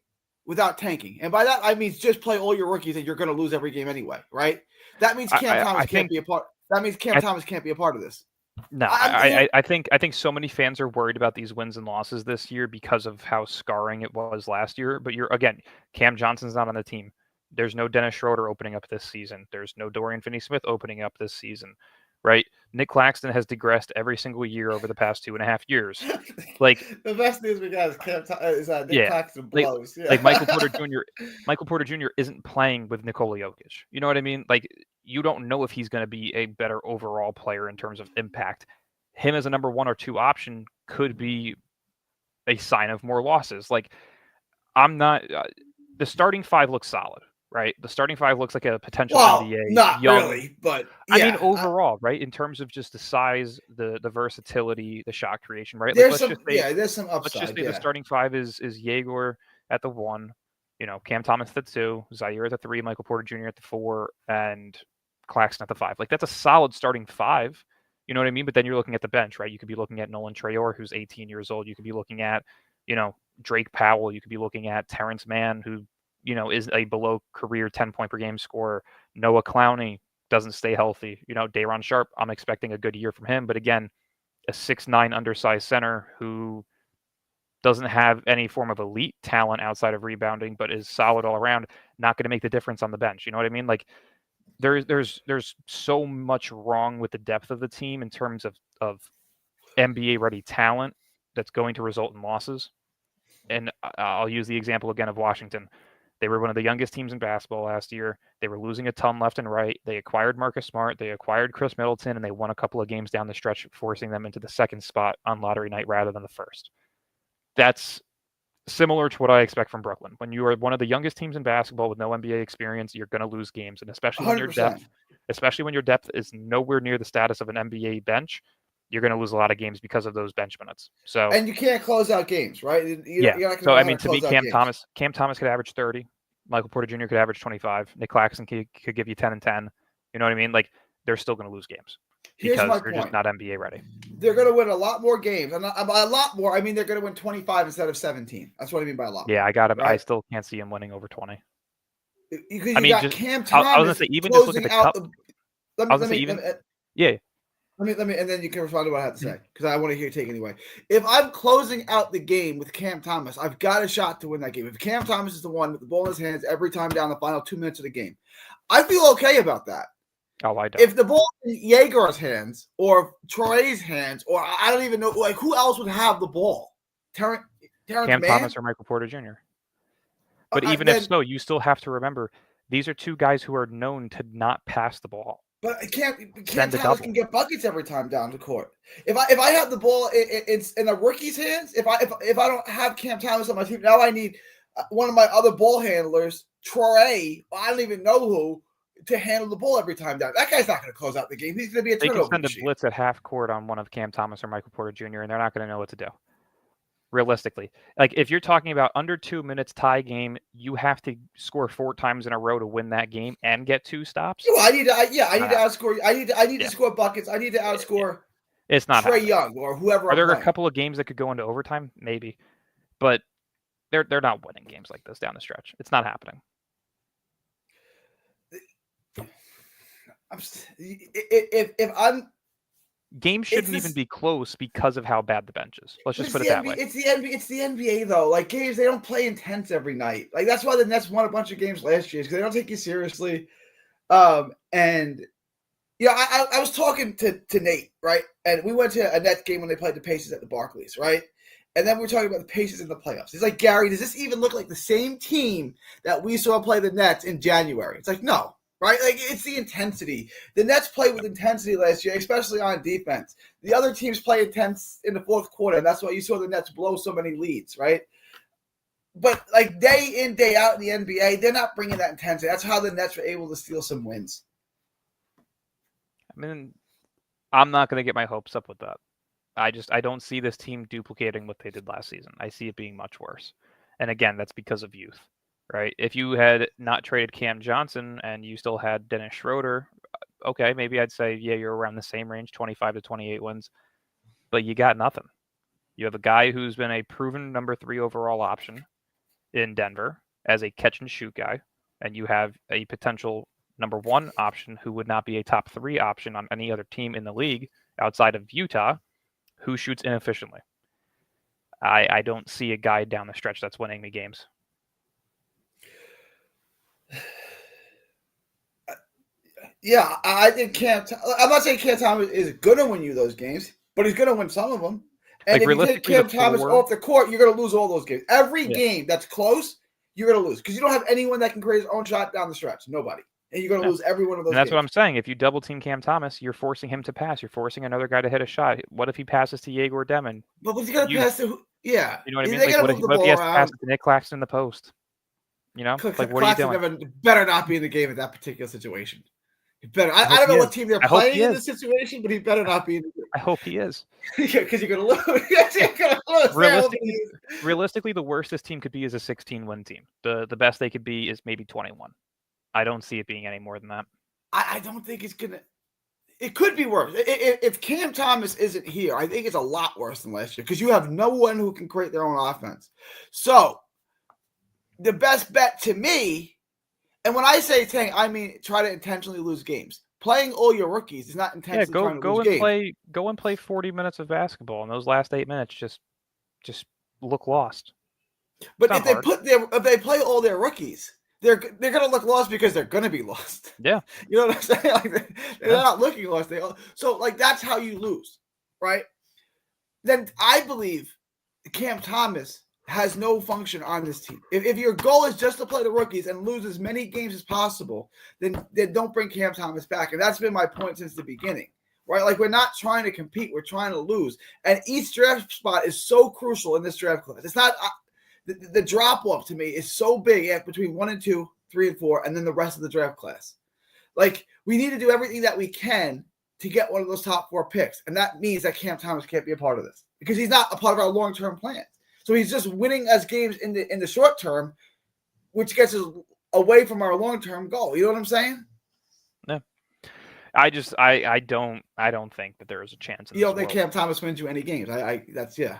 without tanking. And by that, I mean just play all your rookies and you're going to lose every game anyway, right? That means Cam Thomas can't be a part. That means Thomas can't be a part of this.
No, I think so many fans are worried about these wins and losses this year because of how scarring it was last year. But Cam Johnson's not on the team. There's no Dennis Schroeder opening up this season. There's no Dorian Finney-Smith opening up this season, right? Nick Claxton has digressed every single year over the past 2.5 years. Like, the
best news we got is Nick Claxton blows.
Like Michael Porter Jr. isn't playing with Nikola Jokic. You know what I mean? Like, you don't know if he's going to be a better overall player in terms of impact. Him as a number 1 or 2 option could be a sign of more losses. Like, I'm not. The starting 5 looks solid. Right, the starting 5 looks like a potential NBA.
Not really, but yeah.
I mean overall, right? In terms of just the size, the versatility, the shot creation, right?
There's some upside.
Let's just say the starting 5 is Yegor at the 1, Cam Thomas at the 2, Zaire at the 3, Michael Porter Jr. at the 4, and Claxton at the 5. Like, that's a solid starting 5. You know what I mean? But then you're looking at the bench, right? You could be looking at Nolan Traore, who's 18 years old. You could be looking at, Drake Powell. You could be looking at Terrence Mann, who is a below career 10-point per game scorer. Noah Clowney doesn't stay healthy. Day'Ron Sharpe, I'm expecting a good year from him. But again, a 6'9" undersized center who doesn't have any form of elite talent outside of rebounding, but is solid all around, not going to make the difference on the bench. You know what I mean? Like there's so much wrong with the depth of the team in terms of NBA ready talent that's going to result in losses. And I'll use the example again of Washington. They were one of the youngest teams in basketball last year. They were losing a ton left and right. They acquired Marcus Smart. They acquired Chris Middleton, and they won a couple of games down the stretch, forcing them into the second spot on lottery night rather than the first. That's similar to what I expect from Brooklyn. When you are one of the youngest teams in basketball with no NBA experience, you're going to lose games, and especially when your
100%.
depth is nowhere near the status of an NBA bench, you're going to lose a lot of games because of those bench minutes. So
and you can't close out games, right?
You're not so I mean, to me, Cam
games.
Thomas could average 30. Michael Porter Jr. could average 25. Nick Claxton could give you 10 and 10. You know what I mean? Like they're still going to lose games because they're just not NBA ready.
They're going to win a lot more games. And a lot more. I mean, they're going to win 25 instead of 17. That's what I mean by a lot.
Yeah, I got him. Right? I still can't see him winning over 20.
Because you got Cam Thomas.
I was going to say, even just look at the cup. Yeah.
Let me, and then you can respond to what I have to say because I want to hear your take anyway. If I'm closing out the game with Cam Thomas, I've got a shot to win that game. If Cam Thomas is the one with the ball in his hands every time down the final 2 minutes of the game, I feel okay about that.
Oh, I don't.
If the ball in Jaeger's hands or Troy's hands, or I don't even know, like who else would have the ball? Terrence
Cam Thomas or Michael Porter Jr. But even if so, you still have to remember these are two guys who are known to not pass the ball.
But Cam Thomas can get buckets every time down the court. If I have the ball in a rookie's hands, if I don't have Cam Thomas on my team, now I need one of my other ball handlers, Troy. I don't even know who to handle the ball every time down. That guy's not going to close out the game. He's going to be a turnover
machine. They can send a blitz at half court on one of Cam Thomas or Michael Porter Jr. and they're not going to know what to do. Realistically, like if you're talking about under 2 minutes tie game, you have to score 4 times in a row to win that game and get 2 stops.
Well, I need to outscore. I need to score buckets. I need to outscore.
It's not
Trae Young or whoever.
Are there a couple of games that could go into overtime? Maybe, but they're not winning games like this down the stretch. It's not happening.
If I'm.
Games shouldn't even be close because of how bad the bench is. Let's just put it that way.
It's the NBA though. Like games, they don't play intense every night. Like that's why the Nets won a bunch of games last year because they don't take you seriously. And I was talking to Nate, right? And we went to a Nets game when they played the Pacers at the Barclays, right? And then we're talking about the Pacers in the playoffs. He's like, Gary, does this even look like the same team that we saw play the Nets in January? It's like, no. Right? Like, it's the intensity. The Nets played with intensity last year, especially on defense. The other teams play intense in the fourth quarter, and that's why you saw the Nets blow so many leads, right? But, like, day in, day out in the NBA, they're not bringing that intensity. That's how the Nets were able to steal some wins.
I mean, I'm not going to get my hopes up with that. I don't see this team duplicating what they did last season. I see it being much worse. And, again, that's because of youth. Right. If you had not traded Cam Johnson and you still had Dennis Schroeder, okay, maybe I'd say, yeah, you're around the same range, 25 to 28 wins, but you got nothing. You have a guy who's been a proven number 3 overall option in Denver as a catch and shoot guy, and you have a potential number 1 option who would not be a top 3 option on any other team in the league outside of Utah who shoots inefficiently. I don't see a guy down the stretch that's winning me games.
Yeah, I think I'm not saying Cam Thomas is going to win you those games, but he's going to win some of them. And if you take Cam Thomas off the court, you're going to lose all those games. Every game that's close, you're going to lose because you don't have anyone that can create his own shot down the stretch. Nobody. And you're going to lose every one of those games.
That's what I'm saying. If you double team Cam Thomas, you're forcing him to pass. You're forcing another guy to hit a shot. What if he passes to Jaeger Demon?
But what's he going to pass to? Yeah.
You know what I mean? Like, what if he has to pass to Nick Claxton in the post? You know? Like, what are you doing?
Better not be in the game at that particular situation. He better. I don't know what team they're playing in this situation, but he better not be in the game.
I hope he is.
Because you're going to lose. You're gonna lose.
Realistically, the worst this team could be is a 16-win team. The best they could be is maybe 21. I don't see it being any more than that.
I don't think it's going to. It could be worse. If Cam Thomas isn't here, I think it's a lot worse than last year because you have no one who can create their own offense. So, the best bet to me, and when I say tank, I mean try to intentionally lose games. Playing all your rookies is not intentionally trying to lose games.
Go and play 40 minutes of basketball, and those last 8 minutes just look lost.
But if they play all their rookies, they're gonna look lost because they're gonna be lost.
Yeah,
you know what I'm saying? Like they're not looking lost. So like that's how you lose, right? Then I believe Cam Thomas has no function on this team. If your goal is just to play the rookies and lose as many games as possible, then don't bring Cam Thomas back. And that's been my point since the beginning, right? Like we're not trying to compete, we're trying to lose. And each draft spot is so crucial in this draft class. It's not the drop off to me is so big between 1 and 2, 3 and 4, and then the rest of the draft class. Like we need to do everything that we can to get one of those top 4 picks. And that means that Cam Thomas can't be a part of this because he's not a part of our long-term plan. So he's just winning us games in the short term, which gets us away from our long-term goal. You know what I'm saying?
Yeah. I don't think that there is a chance.
You don't think Cam Thomas wins you any games? That's yeah.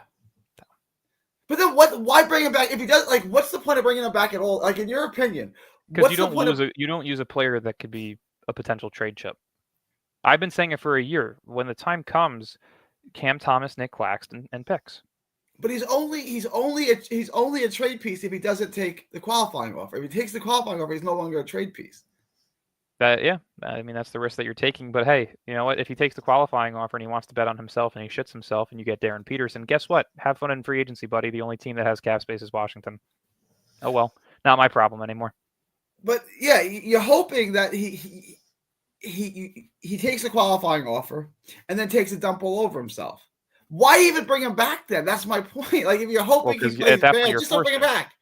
But then why bring him back if he does? Like, what's the point of bringing him back at all? Like, in your opinion,
because you don't use a player that could be a potential trade chip. I've been saying it for a year. When the time comes, Cam Thomas, Nick Claxton, and picks.
But he's only a trade piece if he doesn't take the qualifying offer. If he takes the qualifying offer, he's no longer a trade piece.
I mean that's the risk that you're taking. But hey, you know what? If he takes the qualifying offer and he wants to bet on himself and he shits himself, and you get Darren Peterson, guess what? Have fun in free agency, buddy. The only team that has cap space is Washington. Oh well, not my problem anymore.
But yeah, you're hoping that he takes the qualifying offer and then takes a dump all over himself. Why even bring him back then? That's my point. Like if you're hoping he plays bad, just don't bring him back.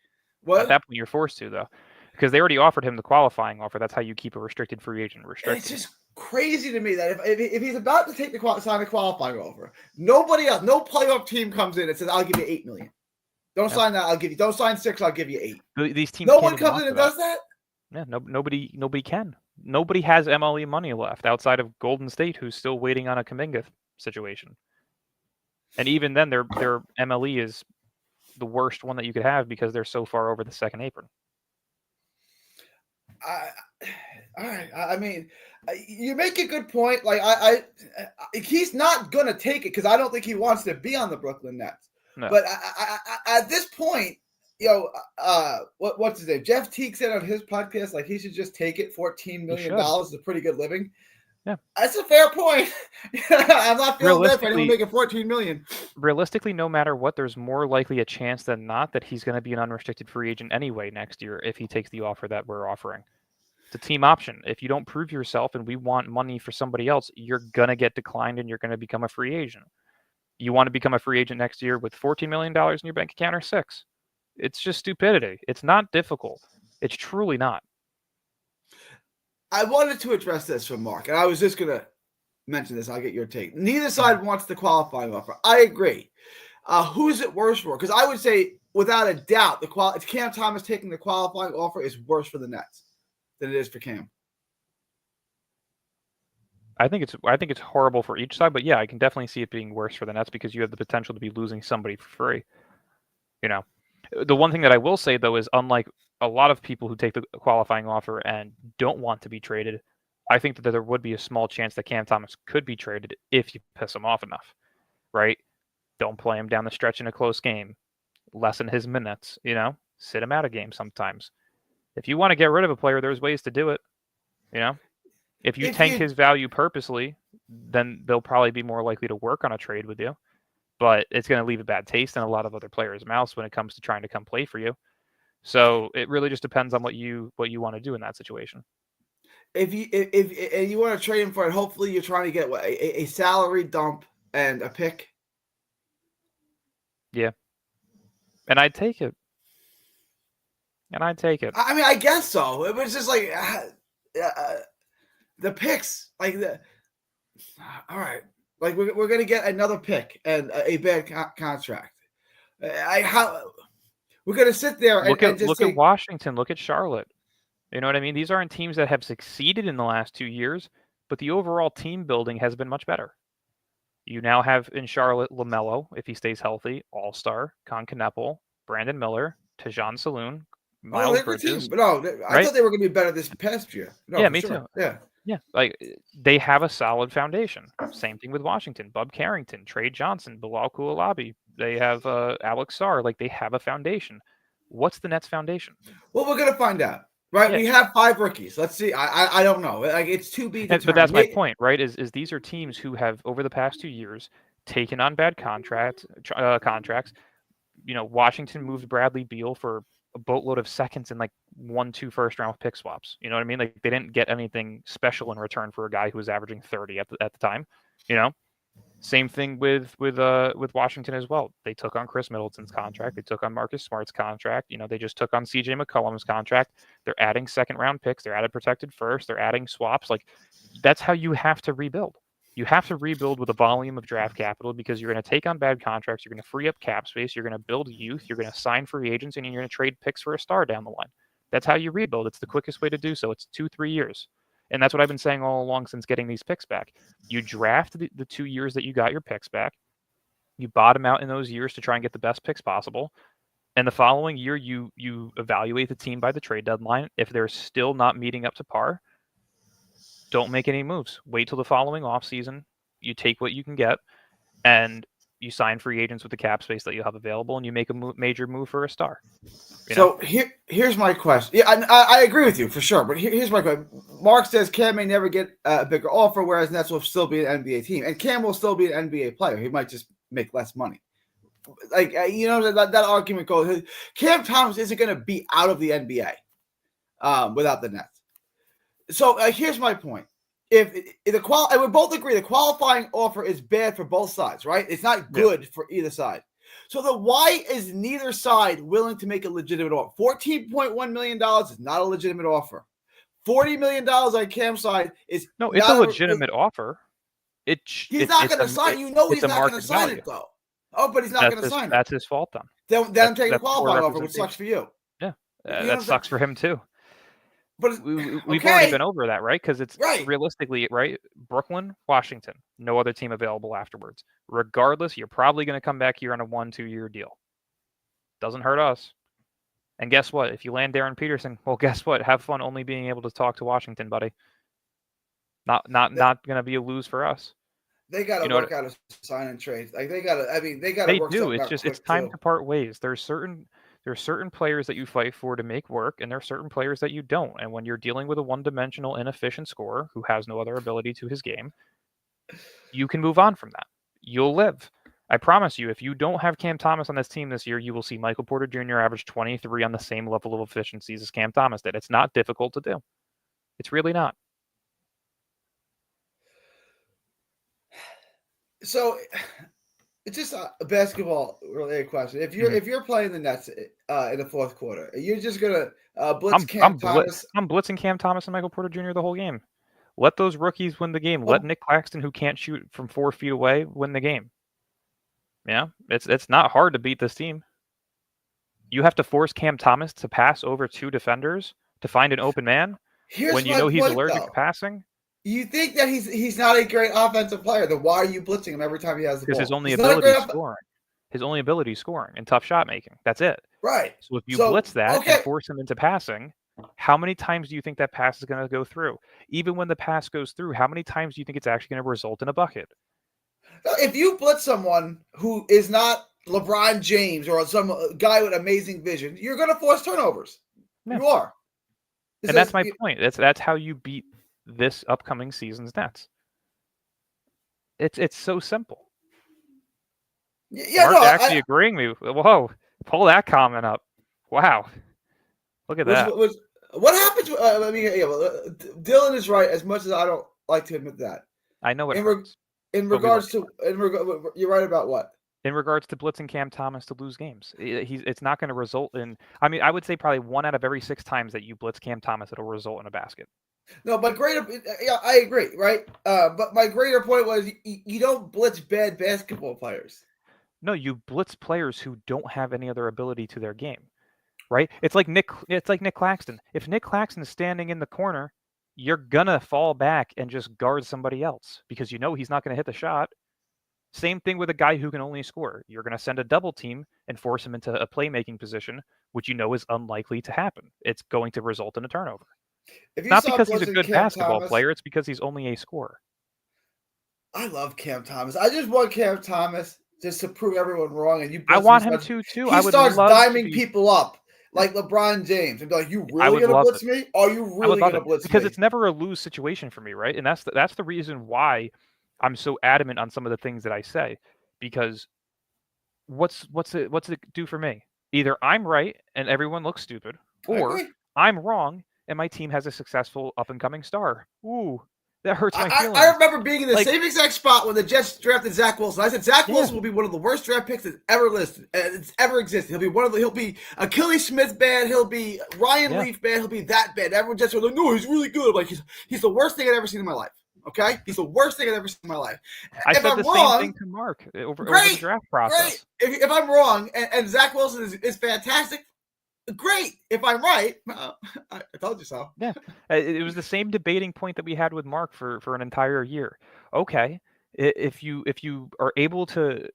What?
At that point, you're forced to though, because they already offered him the qualifying offer. That's how you keep a restricted free agent restricted.
It's just crazy to me that if he's about to take sign a qualifying offer, nobody else, no playoff team comes in and says, "I'll give you $8 million." Don't sign that. I'll give you. Don't sign 6. I'll give you 8.
These teams.
No one comes in and does that.
Yeah, nobody can. Nobody has MLE money left outside of Golden State, who's still waiting on a Kuminga situation. And even then, their MLE is the worst one that you could have because they're so far over the second apron.
All right. I mean, you make a good point. Like he's not gonna take it because I don't think he wants to be on the Brooklyn Nets. No. But at this point, what's his name? Jeff Teague said on his podcast like he should just take it. $14 million is a pretty good living. Yeah, that's a fair point. I'm not feeling bad for anyone making $14 million.
Realistically, no matter what, there's more likely a chance than not that he's going to be an unrestricted free agent anyway next year if he takes the offer that we're offering. It's a team option. If you don't prove yourself and we want money for somebody else, you're going to get declined and you're going to become a free agent. You want to become a free agent next year with $14 million in your bank account or 6. It's just stupidity. It's not difficult. It's truly not.
I wanted to address this from Mark, and I was just going to mention this. I'll get your take. Neither side wants the qualifying offer. I agree. Who's it worse for? Because I would say, without a doubt, if Cam Thomas taking the qualifying offer is worse for the Nets than it is for Cam.
I think it's horrible for each side, but yeah, I can definitely see it being worse for the Nets because you have the potential to be losing somebody for free. You know, the one thing that I will say though is unlike a lot of people who take the qualifying offer and don't want to be traded, I think that there would be a small chance that Cam Thomas could be traded if you piss him off enough, right? Don't play him down the stretch in a close game. Lessen his minutes, sit him out of games sometimes. If you want to get rid of a player, there's ways to do it, If you tank his value purposely, then they'll probably be more likely to work on a trade with you. But it's going to leave a bad taste in a lot of other players' mouths when it comes to trying to come play for you. So it really just depends on what you want to do in that situation.
If you want to trade him for it, hopefully you're trying to get a salary dump and a pick.
Yeah, and I'd take it.
I mean, I guess so. It was just like the picks, like all right, like we're gonna get another pick and a bad contract. We're going to sit there and
look at Washington. Look at Charlotte. You know what I mean? These aren't teams that have succeeded in the last 2 years, but the overall team building has been much better. You now have in Charlotte LaMelo, if he stays healthy, All-Star, Con Kneppel, Brandon Miller, Tajon Saloon, Miles Bridges.
No, I thought they were going to be better this past year. No,
yeah, me too.
Yeah.
Yeah, like they have a solid foundation. Same thing with Washington. Bub Carrington, Trey Johnson, Bilal Coulibaly. They have Alex Sarr. Like they have a foundation. What's the Nets' foundation?
Well, we're gonna find out, right?
Yeah.
We have 5 rookies. Let's see. I don't know. Like it's to be determined.
But that's my point, right? Is these are teams who have over the past 2 years taken on bad contracts. You know, Washington moved Bradley Beal for a boatload of seconds and like 1-2 first-round pick swaps. You know what I mean? Like they didn't get anything special in return for a guy who was averaging 30 at the time. You know, same thing with Washington as well. They took on Chris Middleton's contract. They took on Marcus Smart's contract. You know, they just took on C.J. McCollum's contract. They're adding second-round picks. They're added protected first. They're adding swaps. Like that's how you have to rebuild. You have to rebuild with a volume of draft capital because you're going to take on bad contracts. You're going to free up cap space. You're going to build youth. You're going to sign free agents, and you're going to trade picks for a star down the line. That's how you rebuild. It's the quickest way to do so. It's 2-3 years. And that's what I've been saying all along since getting these picks back. You draft the 2 years that you got your picks back. You bottom out in those years to try and get the best picks possible. And the following year, you evaluate the team by the trade deadline. If they're still not meeting up to par, don't make any moves. Wait till the following offseason. You take what you can get, and you sign free agents with the cap space that you have available, and you make a major move for a star.
So here's my question. Yeah, I agree with you for sure. But here's my question. Mark says Cam may never get a bigger offer, whereas Nets will still be an NBA team, and Cam will still be an NBA player. He might just make less money. Like that argument goes. Cam Thomas isn't going to be out of the NBA without the Nets. So here's my point. If we both agree the qualifying offer is bad for both sides, right? It's not good for either side. So then why is neither side willing to make a legitimate offer? $14.1 million is not a legitimate offer. $40 million on Cam's side is
no, it's a legitimate offer.
He's not going to sign. He's not going to sign it though. Oh, but he's not going to sign it.
That's his fault then.
Then I'm taking a qualifying offer, which sucks for you.
Yeah, that sucks for him too.
But
we've already been over that, right? Because it's realistically, right? Brooklyn, Washington, no other team available afterwards. Regardless, you're probably going to come back here on a 1-2 year deal. Doesn't hurt us. And guess what? If you land Darren Peterson, well, guess what? Have fun only being able to talk to Washington, buddy. Not going to be a lose for us.
They got to work out a sign and trade. Like they got to. I mean, they got to work. They do.
It's time to part ways. There's certain players that you fight for to make work, and there are certain players that you don't. And when you're dealing with a one-dimensional, inefficient scorer who has no other ability to his game, you can move on from that. You'll live. I promise you, if you don't have Cam Thomas on this team this year, you will see Michael Porter Jr. average 23 on the same level of efficiencies as Cam Thomas did. It's not difficult to do. It's really not.
So it's just a basketball related question. If you're playing the Nets in the fourth quarter, you're just gonna blitz Cam Thomas.
I'm blitzing Cam Thomas and Michael Porter Jr. the whole game. Let those rookies win the game. Let Nick Claxton, who can't shoot from 4 feet away, win the game. Yeah, it's not hard to beat this team. You have to force Cam Thomas to pass over 2 defenders to find an open man when you know he's allergic to passing.
You think that he's not a great offensive player, then why are you blitzing him every time he has the ball?
Because his only ability is scoring. His only ability is scoring and tough shot making. That's it.
Right.
So if you blitz that and force him into passing, how many times do you think that pass is going to go through? Even when the pass goes through, how many times do you think it's actually going to result in a bucket?
If you blitz someone who is not LeBron James or some guy with amazing vision, you're going to force turnovers. Yeah. You are.
And that's my point. That's how you beat this upcoming season's Nets. It's so simple.
Yeah,
Mark actually agreeing with me. Whoa, pull that comment up. Wow, look at that.
What happens? Dylan is right. As much as I don't like to admit that,
I know what.
In regards to you're right about what?
In regards to blitzing Cam Thomas to lose games, it's not going to result in. I mean, I would say probably 1 out of every 6 times that you blitz Cam Thomas, it'll result in a basket.
No, but I agree, right? But my greater point was you don't blitz bad basketball players.
No, you blitz players who don't have any other ability to their game, right? It's like Nick Claxton. If Nick Claxton is standing in the corner, you're gonna fall back and just guard somebody else because you know he's not gonna hit the shot. Same thing with a guy who can only score. You're gonna send a double team and force him into a playmaking position, which you know is unlikely to happen. It's going to result in a turnover.
If you
Not
saw
because he's a
Blitz and
good
Cam
basketball
Thomas,
player, it's because he's only a scorer.
I love Cam Thomas. I just want Cam Thomas just to prove everyone wrong. And
I want him to too.
He
I would
starts
love
diming people up like LeBron James and be like, "You really gonna blitz me? Are you really gonna blitz me?"
Because it's never a lose situation for me, right? And that's the reason why I'm so adamant on some of the things that I say. Because what's it do for me? Either I'm right and everyone looks stupid, or I'm wrong and my team has a successful up and coming star. Ooh, that hurts my feelings.
I remember being in the same exact spot when the Jets drafted Zach Wilson. I said Zach Wilson will be one of the worst draft picks that's ever listed, it's ever existed. He'll be Achilles Smith bad. He'll be Ryan Leaf bad. He'll be that bad. Everyone just was like, no, he's really good. Like he's the worst thing I've ever seen in my life. Okay, he's the worst thing I've ever seen in my life.
I said the same thing to Mark over the draft process.
Great. If I'm wrong and Zach Wilson is fantastic, great. If I'm right, I told you so.
Yeah, it was the same debating point that we had with Mark for an entire year. Okay, if you are able to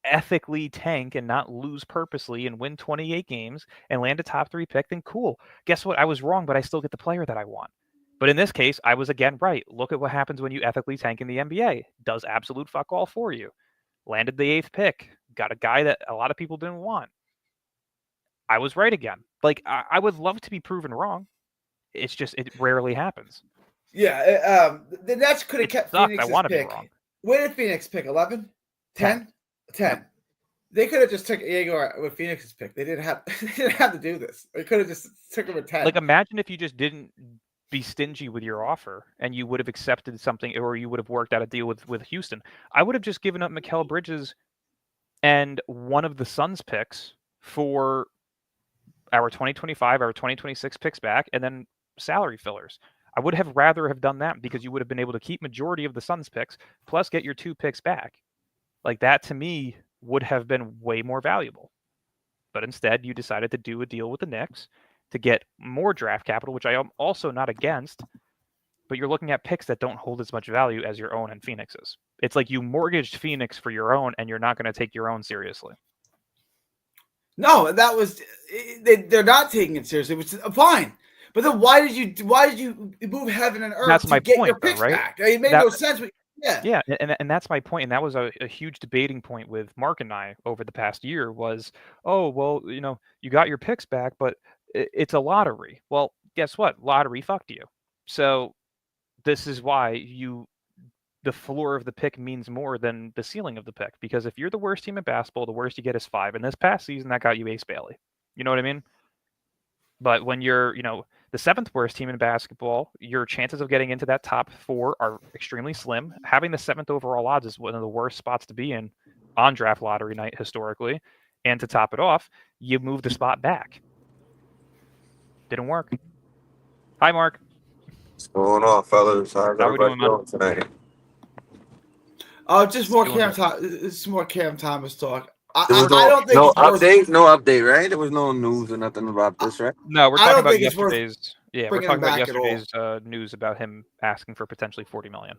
ethically tank and not lose purposely and win 28 games and land a top 3 pick, then cool. Guess what? I was wrong, but I still get the player that I want. But in this case, I was again right. Look at what happens when you ethically tank in the NBA. Does absolute fuck all for you. Landed the 8th pick. Got a guy that a lot of people didn't want. I was right again. Like, I would love to be proven wrong. It's just, it rarely happens.
Yeah, the Nets could have kept Phoenix's
I want to
pick.
Be wrong.
When did Phoenix pick? 11? 10? 10. They could have just took Igor with Phoenix's pick. They didn't have to do this. They could have just took him at 10.
Like, imagine if you just didn't be stingy with your offer and you would have accepted something, or you would have worked out a deal with Houston. I would have just given up Mikal Bridges and one of the Suns picks for our 2025, our 2026 picks back, and then salary fillers. I would have rather have done that because you would have been able to keep majority of the Suns picks plus get your 2 picks back. Like, that to me would have been way more valuable. But instead, you decided to do a deal with the Knicks to get more draft capital, which I am also not against, but you're looking at picks that don't hold as much value as your own and Phoenix's. It's like you mortgaged Phoenix for your own, and you're not going to take your own seriously.
No, that was they're not taking it seriously, which is fine. But then why did you move heaven and earth to get your picks back? It made no sense.
Yeah, and that's my point, and that was a huge debating point with Mark and I over the past year was, oh, well, you got your picks back, but it's a lottery. Well, guess what? Lottery fucked you. So this is why the floor of the pick means more than the ceiling of the pick, because if you're the worst team in basketball, the worst you get is 5. And this past season, that got you Ace Bailey. You know what I mean? But when you're, the 7th worst team in basketball, your chances of getting into that top 4 are extremely slim. Having the 7th overall odds is one of the worst spots to be in on draft lottery night historically. And to top it off, you move the spot back. Didn't work. Hi, Mark.
What's going on, fellas? How's everybody doing tonight?
Just more Cam Thomas talk. I don't think
no update, right? There was no news or nothing about this, right?
No, we're talking about yesterday's. Yeah, we're talking about yesterday's news about him asking for potentially $40 million.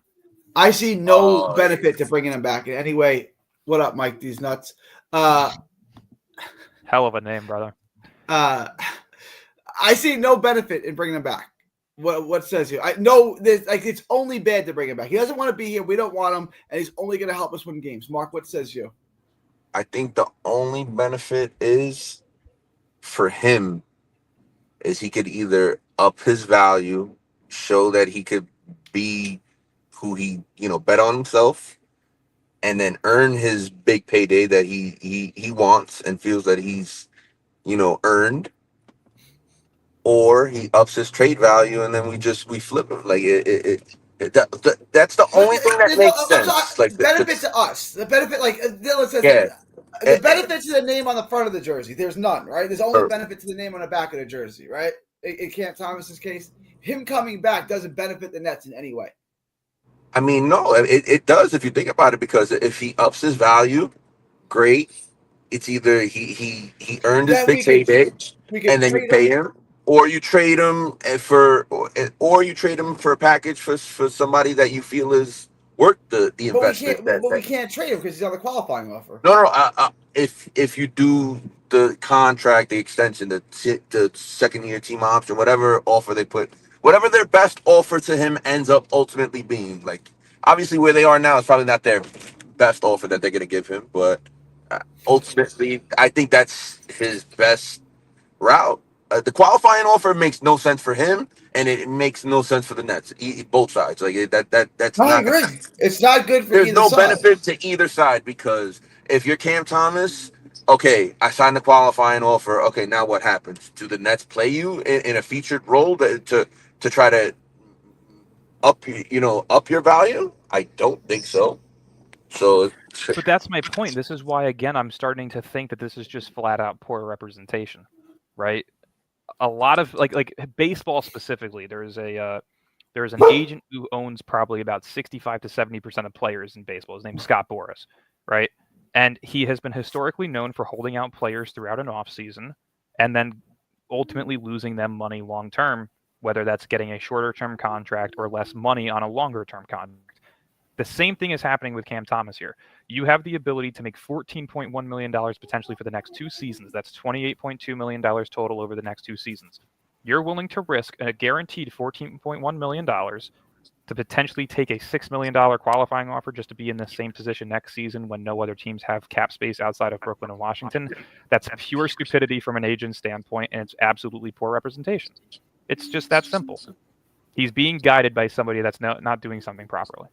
I see no benefit to bringing him back. Anyway, what up, Mike? These nuts.
Hell of a name, brother.
I see no benefit in bringing him back. What says you? I know it's only bad to bring him back. He doesn't want to be here. We don't want him, and he's only going to help us win games. Mark, what says you?
I think the only benefit is for him is he could either up his value, show that he could be who he, bet on himself, and then earn his big payday that he wants and feels that he's, earned. Or he ups his trade value and then we flip him. Like that's the only thing that makes sense. Like
benefit to us. The benefit, like Dylan says, the benefit to the name on the front of the jersey. There's none, right? There's only benefit to the name on the back of the jersey, right? In Cam Thomas's case, him coming back doesn't benefit the Nets in any way.
I mean, no, it does if you think about it, because if he ups his value, great. It's either he earned his big payday and then you pay him. Or you trade him for a package for somebody that you feel is worth the investment.
But we can't trade him because he's on the qualifying offer.
No. If you do the contract, the extension, the second year team option, whatever offer they put whatever their best offer to him ends up ultimately being. Like, obviously, where they are now is probably not their best offer that they're going to give him, but ultimately, I think that's his best route. The qualifying offer makes no sense for him, and it makes no sense for the Nets. Both sides, like that's
I
not.
agree. It's not good for
There's
either
no
side.
benefit to either side because if you're Cam Thomas, okay, I signed the qualifying offer. Okay, now what happens? Do the Nets play you in a featured role to try to up your value? I don't think so. So,
But that's my point. This is why, again, I'm starting to think that this is just flat out poor representation, right? A lot of like baseball specifically, there's an agent who owns probably about 65 to 70% of players in baseball. His name's Scott Boras, right? And he has been historically known for holding out players throughout an off season and then ultimately losing them money long term, whether that's getting a shorter term contract or less money on a longer term contract. The same thing is happening with Cam Thomas here. You have the ability to make $14.1 million potentially for the next 2 seasons. That's $28.2 million total over the next 2 seasons. You're willing to risk a guaranteed $14.1 million to potentially take a $6 million qualifying offer just to be in the same position next season when no other teams have cap space outside of Brooklyn and Washington. That's pure stupidity from an agent standpoint, and it's absolutely poor representation. It's just that simple. He's being guided by somebody that's not doing something properly.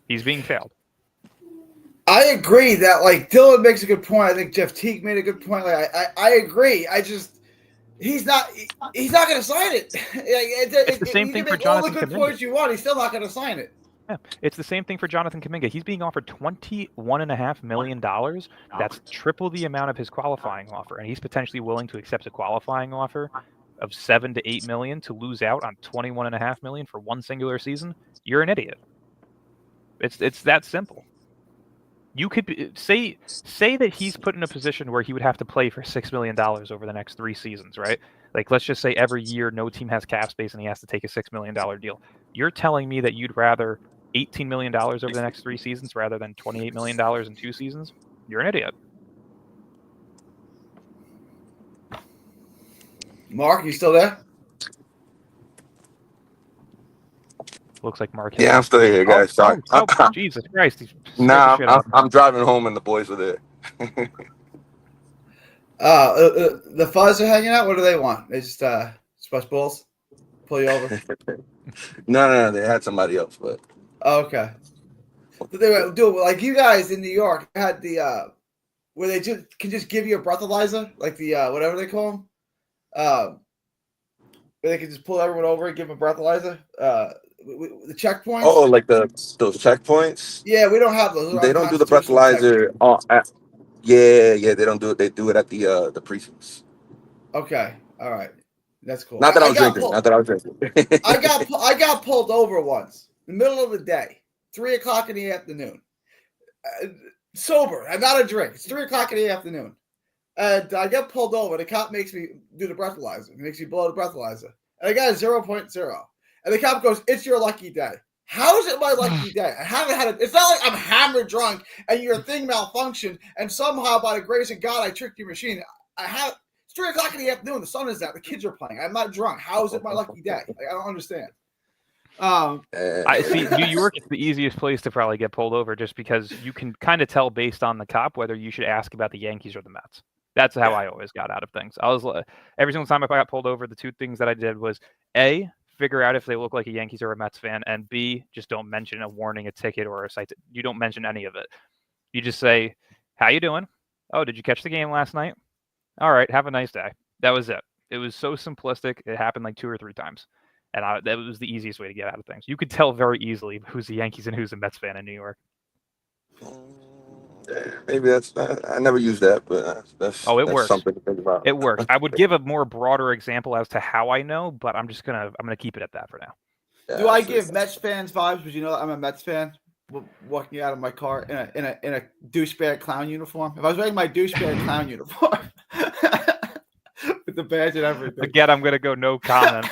He's being failed.
I agree that like Dylan makes a good point. I think Jeff Teague made a good point. Like I agree. He's not going to sign it.
It's the same thing for Jonathan
all the good
Kuminga.
points you want. He's still not going to sign it.
Yeah, it's the same thing for Jonathan Kuminga. He's being offered $21.5 million. That's triple the amount of his qualifying offer, and he's potentially willing to accept a qualifying offer of $7 to $8 million to lose out on $21.5 million for one singular season. You're an idiot. It's that simple. You could say that he's put in a position where he would have to play for $6 million over the next 3 seasons, right? Like, let's just say every year no team has cap space and he has to take a $6 million deal. You're telling me that you'd rather $18 million over the next 3 seasons rather than $28 million in 2 seasons? You're an idiot.
Mark, you still there?
Looks like Mark.
Yeah, I'm still here, guys. Sorry.
Jesus Christ.
Nah, I'm driving home and the boys were there.
The Fuzz are hanging out. What do they want? They just splash balls, pull you over.
No, they had somebody else, but
okay. But they do like you guys in New York had the where they can just give you a breathalyzer, like the whatever they call them. Where they can just pull everyone over and give them a breathalyzer. The checkpoints.
Oh, like those checkpoints.
Yeah, we don't have those.
They don't do the breathalyzer. Yeah, they don't do it. They do it at the precincts.
Okay, all right, that's cool.
Not that I was drinking.
I got pulled over once in the middle of the day, 3:00 in the afternoon, sober. I'm not a drink. It's 3:00 in the afternoon, and I get pulled over. The cop makes me do the breathalyzer. He makes me blow the breathalyzer, and I got a 0.0. And the cop goes, "It's your lucky day." How is it my lucky day? I haven't had it. It's not like I'm hammered drunk and your thing malfunctioned and somehow by the grace of God I tricked your machine. It's 3:00 in the afternoon. The sun is out. The kids are playing. I'm not drunk. How is it my lucky day? Like, I don't understand.
I see. New York is the easiest place to probably get pulled over, just because you can kind of tell based on the cop whether you should ask about the Yankees or the Mets. That's how I always got out of things. I was every single time if I got pulled over, the 2 things that I did was A, figure out if they look like a Yankees or a Mets fan, and B, just don't mention a warning, a ticket, or a cite. You don't mention any of it. You just say, "How you doing? Oh, did you catch the game last night? All right, have a nice day." That was it. It was so simplistic. It happened like 2 or 3 times, and that was the easiest way to get out of things. You could tell very easily who's a Yankees and who's a Mets fan in New York.
Maybe I never used that, but that's
works.
Something to think about.
It works. I would give a more broader example as to how I know, but I'm gonna keep it at that for now.
Yeah, do I give Mets fans vibes? Because you know I'm a Mets fan. Walking out of my car in a douchebag clown uniform. If I was wearing my douchebag clown uniform with the badge and everything.
Again, I'm gonna go no comment.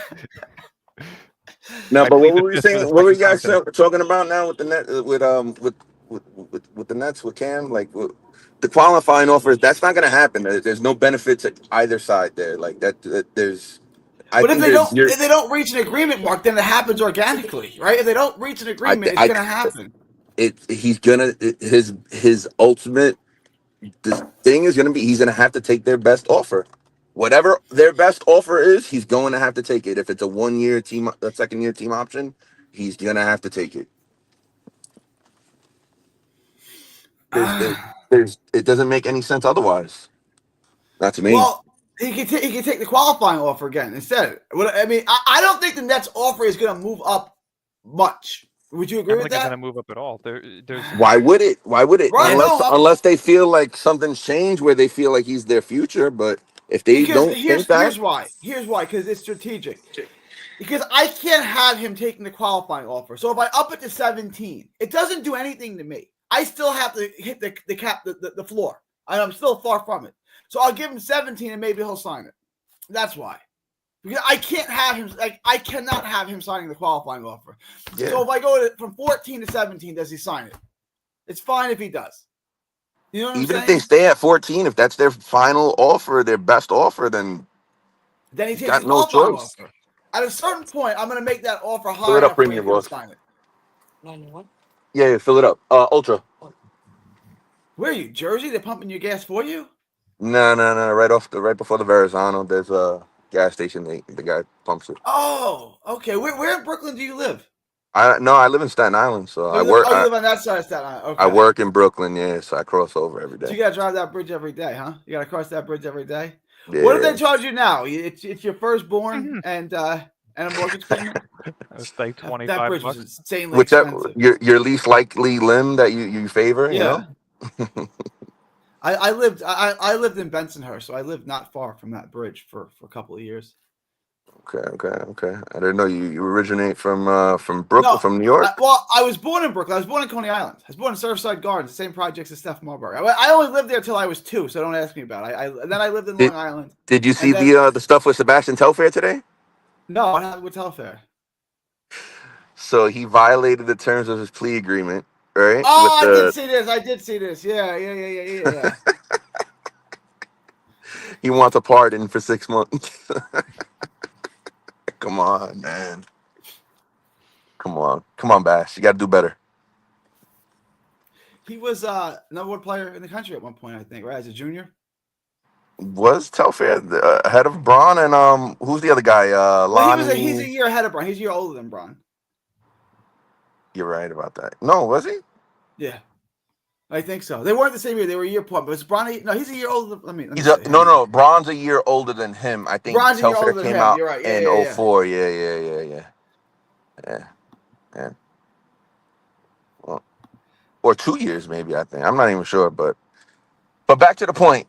No, but what were we saying? What were you guys talking about now with the net with the Nets with Cam? Like the qualifying offers, that's not going to happen. There's no benefit to either side there. Like that there's
But
think
if they don't reach an agreement, Mark, then it happens organically, right? If they don't reach an agreement, it's going to happen.
His ultimate thing is gonna be he's gonna have to take their best offer. Whatever their best offer is, he's going to have to take it. If it's a 1 year team, a second year team option, he's gonna have to take it. It doesn't make any sense otherwise. Not to me.
Well, he can take the qualifying offer again instead. I mean, I don't think the Nets offer is going to move up much. Would you agree with that?
It's going to move up at all. There's
Why would it?
Right,
unless they feel like something's changed where they feel like he's their future. But if they don't think that,
here's why. Because it's strategic. Because I can't have him taking the qualifying offer. So if I up it to 17, it doesn't do anything to me. I still have to hit the cap, the floor. I'm still far from it. So I'll give him 17 and maybe he'll sign it. That's why. Because I can't have him, I cannot have him signing the qualifying offer. Yeah. So if I go from 14 to 17, does he sign it? It's fine if he does. You know what I'm saying?
Even if they stay at 14, if that's their final offer, their best offer, then
he takes the qualifying offer. At a certain point, I'm going to make that offer higher.
Fill it up, premium boss. Sign it. 91? Yeah, fill it up. Ultra.
Where are you, Jersey? They're pumping your gas for you?
No. Right before the Verrazano, there's a gas station. The guy pumps it.
Oh, okay. Where in Brooklyn do you live?
I live in Staten Island, so I work.
You live on that side of Staten Island. Okay.
I work in Brooklyn, yeah, so I cross over every day.
So you gotta drive that bridge every day, huh? You gotta cross that bridge every day.
Yeah.
What do they charge you now? It's your firstborn and a mortgage payment.
It's like $25.
That bridge is insanely expensive.
Your least likely limb that you favor,
yeah.
You know?
I lived in Bensonhurst, so I lived not far from that bridge for a couple of years.
Okay. I didn't know you originate from Brooklyn, from New York.
I was born in Brooklyn. I was born in Coney Island. I was born in Surfside Gardens, the same projects as Steph Marbury. I only lived there till I was 2, so don't ask me about it. And then I lived in Long Island.
Did you see the stuff with Sebastian Telfair today?
No, what happened with Telfair?
So he violated the terms of his plea agreement, right?
Oh, I did see this. Yeah.
He wants a pardon for 6 months. Come on, man. Come on, Bash. You got to do better.
He was number 1 player in the country at one point, I think, right? As a junior.
Was Telfair ahead of Braun and who's the other guy? Lonnie.
He's a year ahead of Braun. He's a year older than Braun.
You're right about that. No, was he?
Yeah, I think so. They weren't the same year. They were a year apart. But it's Braun. No, he's a year older. Let me
no. Braun's a year older than him. I think
Braun's
Telfair came out in 04.
Yeah.
Well, or 2 years maybe. I think I'm not even sure, but back to the point.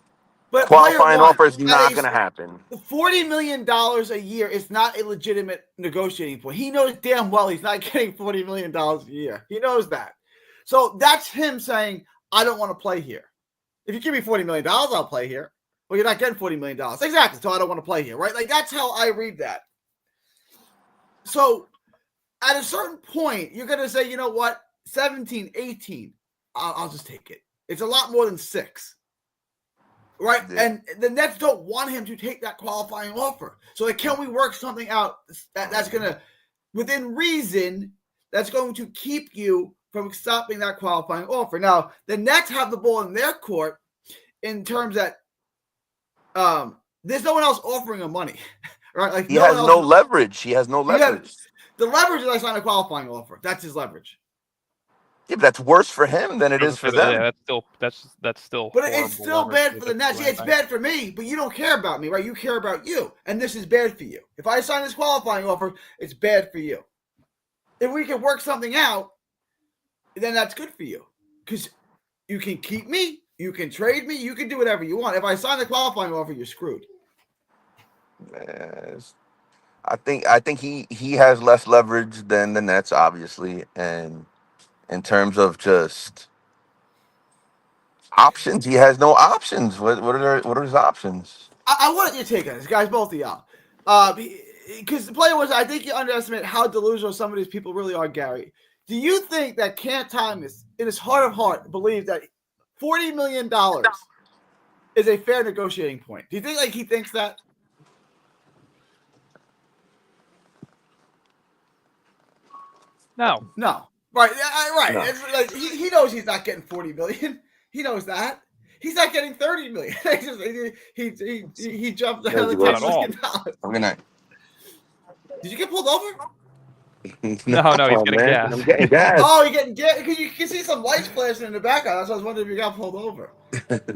But
qualifying offer is not going to happen.
$40 million a year is not a legitimate negotiating point. He knows damn well he's not getting $40 million a year. He knows that. So that's him saying, I don't want to play here. If you give me $40 million, I'll play here. Well, you're not getting $40 million. Exactly. So I don't want to play here, right? Like, that's how I read that. So at a certain point, you're going to say, you know what? 17, 18, I'll just take it. It's a lot more than 6. Right, yeah. And the Nets don't want him to take that qualifying offer. So, like, can we work something out that's going to, within reason, that's going to keep you from stopping that qualifying offer? Now, the Nets have the ball in their court in terms that there's no one else offering him money, right? Like
he has no leverage.
The leverage is I sign a qualifying offer. That's his leverage.
Yeah, but that's worse for him than it is for them.
Yeah, that's still.
But it's still bad for the Nets. Yeah, it's bad for me, but you don't care about me, right? You care about you, and this is bad for you. If I sign this qualifying offer, it's bad for you. If we can work something out, then that's good for you because you can keep me, you can trade me, you can do whatever you want. If I sign the qualifying offer, you're screwed.
Yes. I think he has less leverage than the Nets, obviously, and in terms of just options, he has no options. What are his options?
I wanted your take on this, guys, both of y'all. Because the player was, I think you underestimate how delusional some of these people really are, Gary. Do you think that Cam Thomas, in his heart of heart, believes that $40 million is a fair negotiating point? Do you think like he thinks that?
No.
Right. Right.
No.
It's like, he knows he's not getting $40 million. He knows that. He's not getting $30 million. He jumped
Not
another
at all.
$10 million.
I'm gonna.
Did you get pulled over?
No, he's getting gas.
I'm getting gas.
Oh, you're getting gas because you can see some lights flashing in the background. That's why I was wondering if you got pulled over.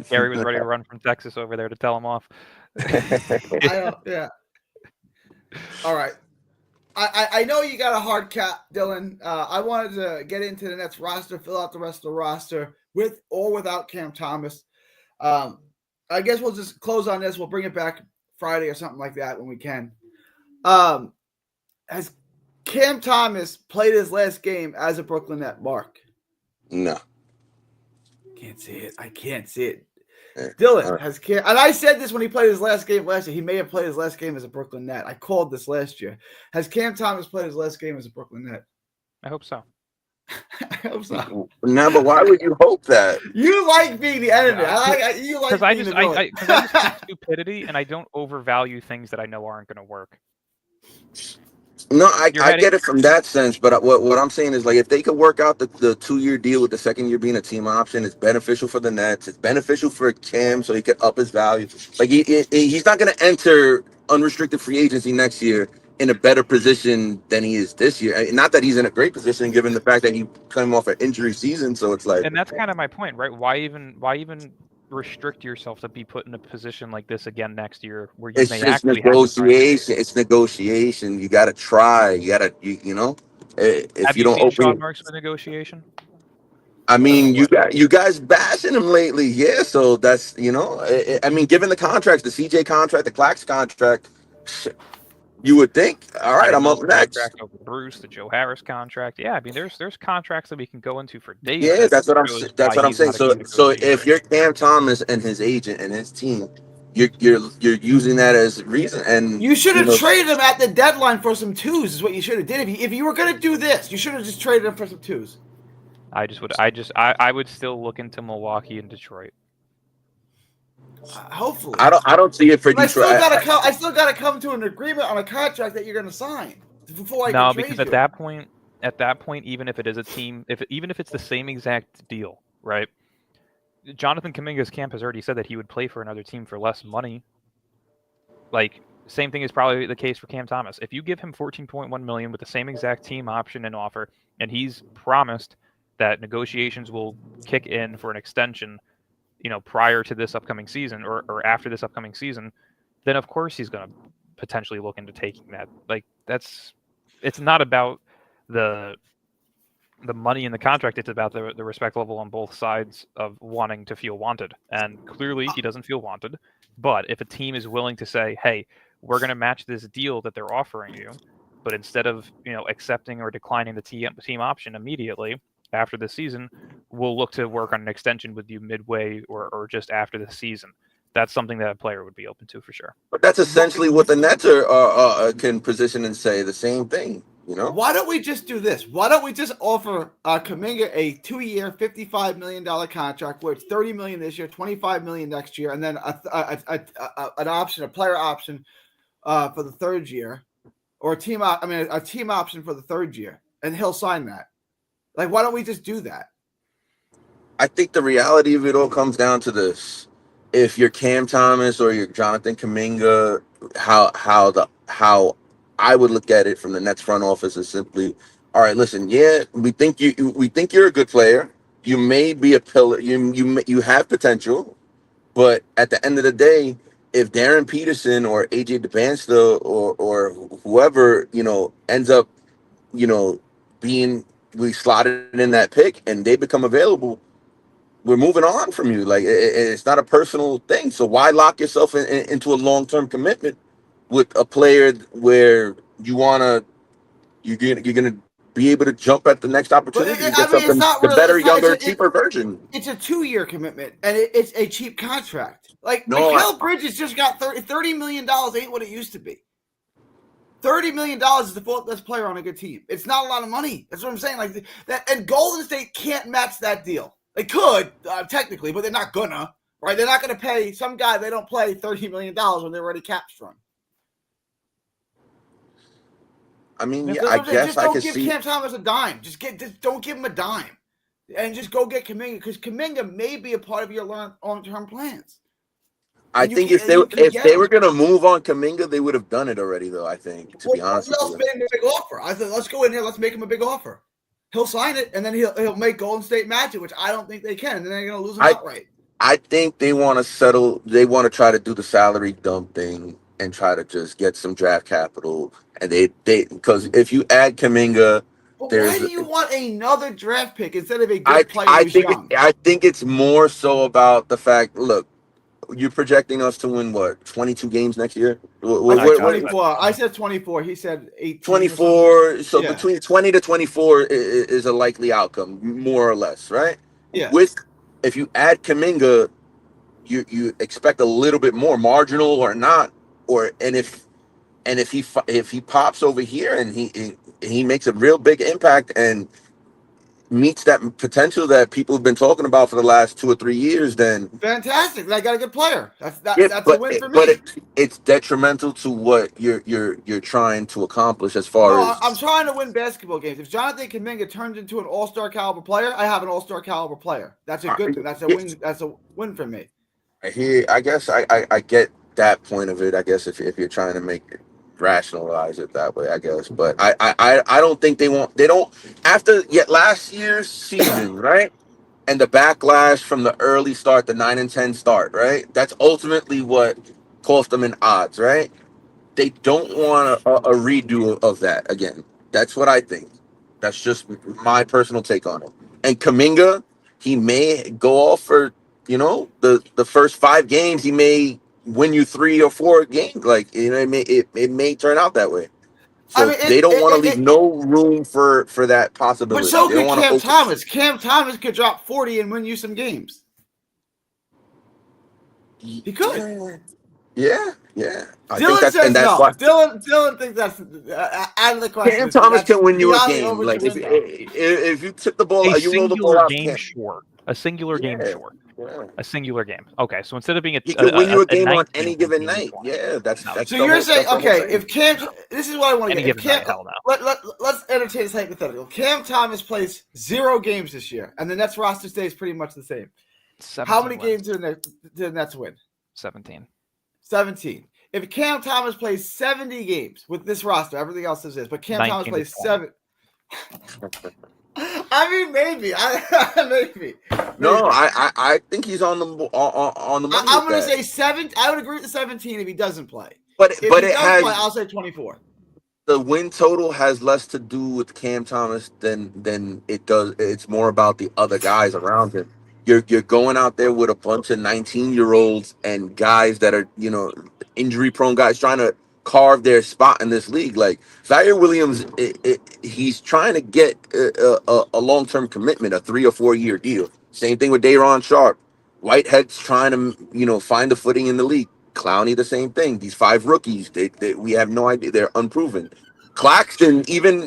Gary was ready to run from Texas over there to tell him off.
Yeah. All right. I know you got a hard cap, Dylan. I wanted to get into the Nets roster, fill out the rest of the roster with or without Cam Thomas. I guess we'll just close on this. We'll bring it back Friday or something like that when we can. Has Cam Thomas played his last game as a Brooklyn Net, Mark?
No.
Can't see it. I can't see it. Dylan has Cam, and I said this when he played his last game last year. He may have played his last game as a Brooklyn Net. I called this last year. Has Cam Thomas played his last game as a Brooklyn Net?
I hope so.
I hope so.
No, but why would you hope that?
You like being the enemy. You like
Because I
being
just
the villain.
I just think stupidity, and I don't overvalue things that I know aren't going to work.
No, I get it from that sense, but what I'm saying is, like, if they could work out the 2-year deal with the second year being a team option, it's beneficial for the Nets. It's beneficial for Cam, so he could up his value. Like, he's not going to enter unrestricted free agency next year in a better position than he is this year. Not that he's in a great position, given the fact that he came off an injury season. So it's like,
and that's kind of my point, right? Why even restrict yourself to be put in a position like this again next year, where you may actually
negotiation. It's negotiation. You got to try. You got to, you know, if
have
you don't
seen
open
Sean Marks with negotiation.
I mean, you guys bashing him lately, yeah. So that's, you know, I mean, given the contracts, the CJ contract, the Clax contract, you would think, all right, I'm up next.
Over Bruce, the Joe Harris contract, yeah. I mean, there's contracts that we can go into for days.
Yeah, that's what I'm saying. So if you're Cam Thomas and his agent and his team, you're using that as reason, and
you should have traded him at the deadline for some twos. Is what you should have did. If you were going to do this, you should have just traded him for some twos.
I would still look into Milwaukee and Detroit.
Hopefully,
I don't see it for Detroit.
I still got to come to an agreement on a contract that you're going to sign before I can trade
because
you.
at that point, even if it is a team, even if it's the same exact deal, right? Jonathan Kuminga's camp has already said that he would play for another team for less money. Like, same thing is probably the case for Cam Thomas. If you give him $14.1 million with the same exact team option and offer, and he's promised that negotiations will kick in for an extension, you know, prior to this upcoming season or after this upcoming season, then of course he's going to potentially look into taking that. Like, it's not about the money in the contract. It's about the respect level on both sides of wanting to feel wanted. And clearly he doesn't feel wanted. But if a team is willing to say, hey, we're going to match this deal that they're offering you, but instead of, you know, accepting or declining the team option immediately after the season, we'll look to work on an extension with you midway or just after the season. That's something that a player would be open to for sure.
But that's essentially what the Nets can position and say the same thing. You know,
why don't we just do this? Why don't we just offer Kuminga a 2-year, $55 million contract where it's $30 million this year, $25 million next year, and then an option, a player option for the third year, or a team option for the third year, and he'll sign that. Like, why don't we just do that?
I think the reality of it all comes down to this: if you're Cam Thomas or you're Jonathan Kuminga, how I would look at it from the Nets front office is simply, all right, listen, yeah, we think you're a good player. You may be a pillar. You have potential, but at the end of the day, if Darren Peterson or AJ DeBansta or whoever, you know, ends up, you know, being slotted in that pick and they become available, we're moving on from you. Like, it's not a personal thing. So why lock yourself into a long-term commitment with a player where you're gonna be able to jump at the next opportunity to get something, the better, younger, cheaper version.
It's a 2-year commitment, and it's a cheap contract. Like, Mikal Bridges just got $30 million. Ain't what it used to be. $30 million is the fourth best player on a good team. It's not a lot of money. That's what I'm saying. Like that, and Golden State can't match that deal. They could technically, but they're not gonna. Right? They're not gonna pay some guy they don't play $30 million when they're already cap strung.
I mean,
That's
yeah, I
Just
guess I
don't
could
give
see.
Cam Thomas a dime. Just don't give him a dime, and just go get Kuminga because Kuminga may be a part of your long-term plans.
I
And
think
you can
if
get
they were
him.
gonna move on Kaminga, they would have done it already, though. I think, to be honest with
Let's
you.
make him a big offer. I said, let's go in here. Let's make him a big offer. He'll sign it, and then he'll make Golden State match it, which I don't think they can. And then they're going to lose him outright.
I think they want to settle. They want to try to do the salary dump thing and try to just get some draft capital. And they because if you add Kaminga,
But
there's
why do you want another draft pick instead of a good player who's young?
I think it's more so about the fact. Look, you're projecting us to win what 22 games next year.
I said
What-
24. I said 24. He said 18.
24. So
Yeah.
between 20 to 24 is a likely outcome, more or less, right?
Yeah.
If you add Kaminga, you expect a little bit more, marginal or not, if he pops over here and he makes a real big impact and meets that potential that people have been talking about for the last 2 or 3 years, then
Fantastic. I got a good player. That's
but
a win for me.
it's detrimental to what you're trying to accomplish as far
No,
as
I'm trying to win basketball games. If Jonathan Kuminga turns into an all-star caliber player, I have an all-star caliber player. That's a good thing. That's a win. That's a win for me.
I guess I get that point of it. I guess if you're trying to make it rationalize it that way, I guess. But I don't think they don't after yet last year's season, right? And the backlash from the early start, the 9-10 start, right? That's ultimately what cost them in odds, right? They don't want a redo of that again. That's what I think. That's just my personal take on it. And Kaminga, he may go off for the first 5 games. He may win you 3 or 4 games. Like it may turn out that way. So they don't want to leave no room for that possibility.
But so
They don't
could
wanna
Cam Thomas. Cam Thomas could drop 40 and win you some games. He could.
Yeah.
Dylan says no. Dylan thinks that's out of the question.
Cam Thomas can win you a
beyond the
game. Like
overtime.
if you tip the ball,
a
you roll the ball
singular
out.
game short. A singular game short.
Yeah.
A singular game. Okay, so instead of being
He can win you a game on
19
any given
game
night.
point.
Yeah, that's
So
the
you're
whole-
saying,
that's the whole
okay,
thing.
if Cam, this is what I want to
Any
get. If
given
Cam,
night, hell no.
let's entertain this hypothetical. Cam Thomas plays 0 games this year, and the Nets roster stays pretty much the same. How many games do the Nets win?
17.
17. If Cam Thomas plays 70 games with this roster, everything else is this, but Cam Thomas plays 7. I mean, maybe. Maybe.
No, I think he's on the money.
I'm going to say 7. I would agree with the 17 if he doesn't play.
But
If
it
he does
has
play, I'll say 24.
the win total has less to do with Cam Thomas than it does. It's more about the other guys around him. You're going out there with a bunch of 19-year-olds and guys that are injury-prone guys trying to carve their spot in this league. Like Zaire Williams, he's trying to get a long-term commitment, a 3 or 4 year deal. Same thing with Day'Ron Sharp. Whitehead's trying to find a footing in the league. Clowney, the same thing. These 5 rookies, we have no idea. They're unproven. Claxton, even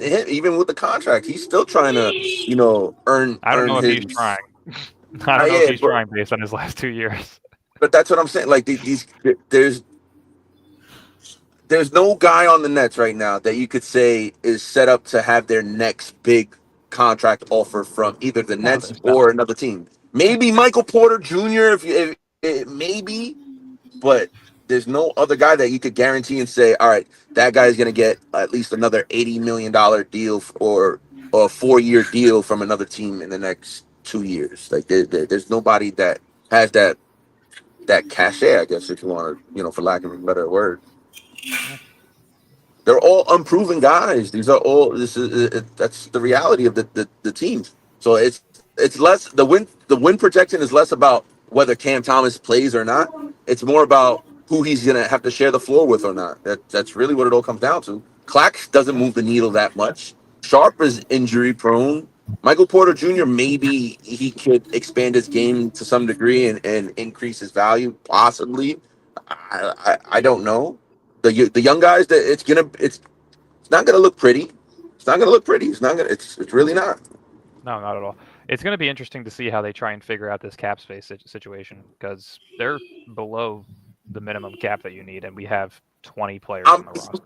with the contract, he's still trying to earn.
I don't know if
his,
he's trying. I don't know if he's trying based on his last 2 years.
But that's what I'm saying. Like there's no guy on the Nets right now that you could say is set up to have their next big contract offer from either the Nets or another team. Maybe Michael Porter Jr. if maybe, but there's no other guy that you could guarantee and say, all right, that guy is going to get at least another $80 million deal or a 4-year deal from another team in the next 2 years. Like there's nobody that has that cachet, I guess, if you want to, for lack of a better word. They're all unproven guys. These are all. That's the reality of the teams. So it's less the win projection is less about whether Cam Thomas plays or not. It's more about who he's gonna have to share the floor with or not. That's really what it all comes down to. Clax doesn't move the needle that much. Sharp is injury prone. Michael Porter Jr. maybe he could expand his game to some degree and increase his value possibly. I don't know. The young guys that it's not gonna look pretty. It's not gonna look pretty. It's really not.
No, not at all. It's going to be interesting to see how they try and figure out this cap space situation because they're below the minimum cap that you need, and we have 20 players on the roster.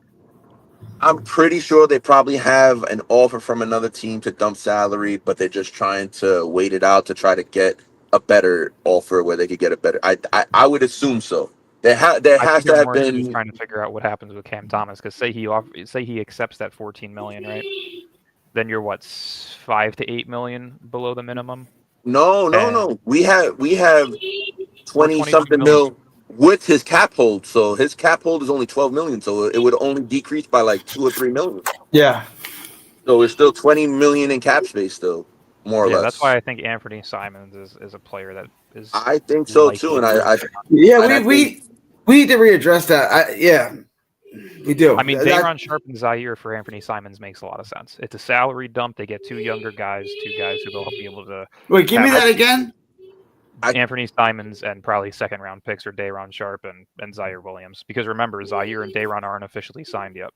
I'm pretty sure they probably have an offer from another team to dump salary, but they're just trying to wait it out to try to get a better offer where they could get a better. I would assume so. There
I
has
think
to
they're
have
more so just
been.
trying to figure out what happens with Cam Thomas because say he accepts that 14 million, right? Then you're what 5 to 8 million below the minimum.
No. We have 20
22
something
million.
mil with his cap hold. So his cap hold is only 12 million. So it would only decrease by like 2 or 3 million.
Yeah.
So it's still 20 million in cap space still, more or less.
That's why I think Anthony Simons is a player that is.
I think so too, and I
we need to readdress that. We do.
I mean, Day'Ron Sharpe and Zaire for Anthony Simons makes a lot of sense. It's a salary dump. They get two younger guys, two guys who they'll be able to.
Wait, give me that again.
Anthony Simons and probably second round picks are Day'Ron Sharpe and Zaire Williams. Because remember, Zaire and Day'Ron aren't officially signed yet.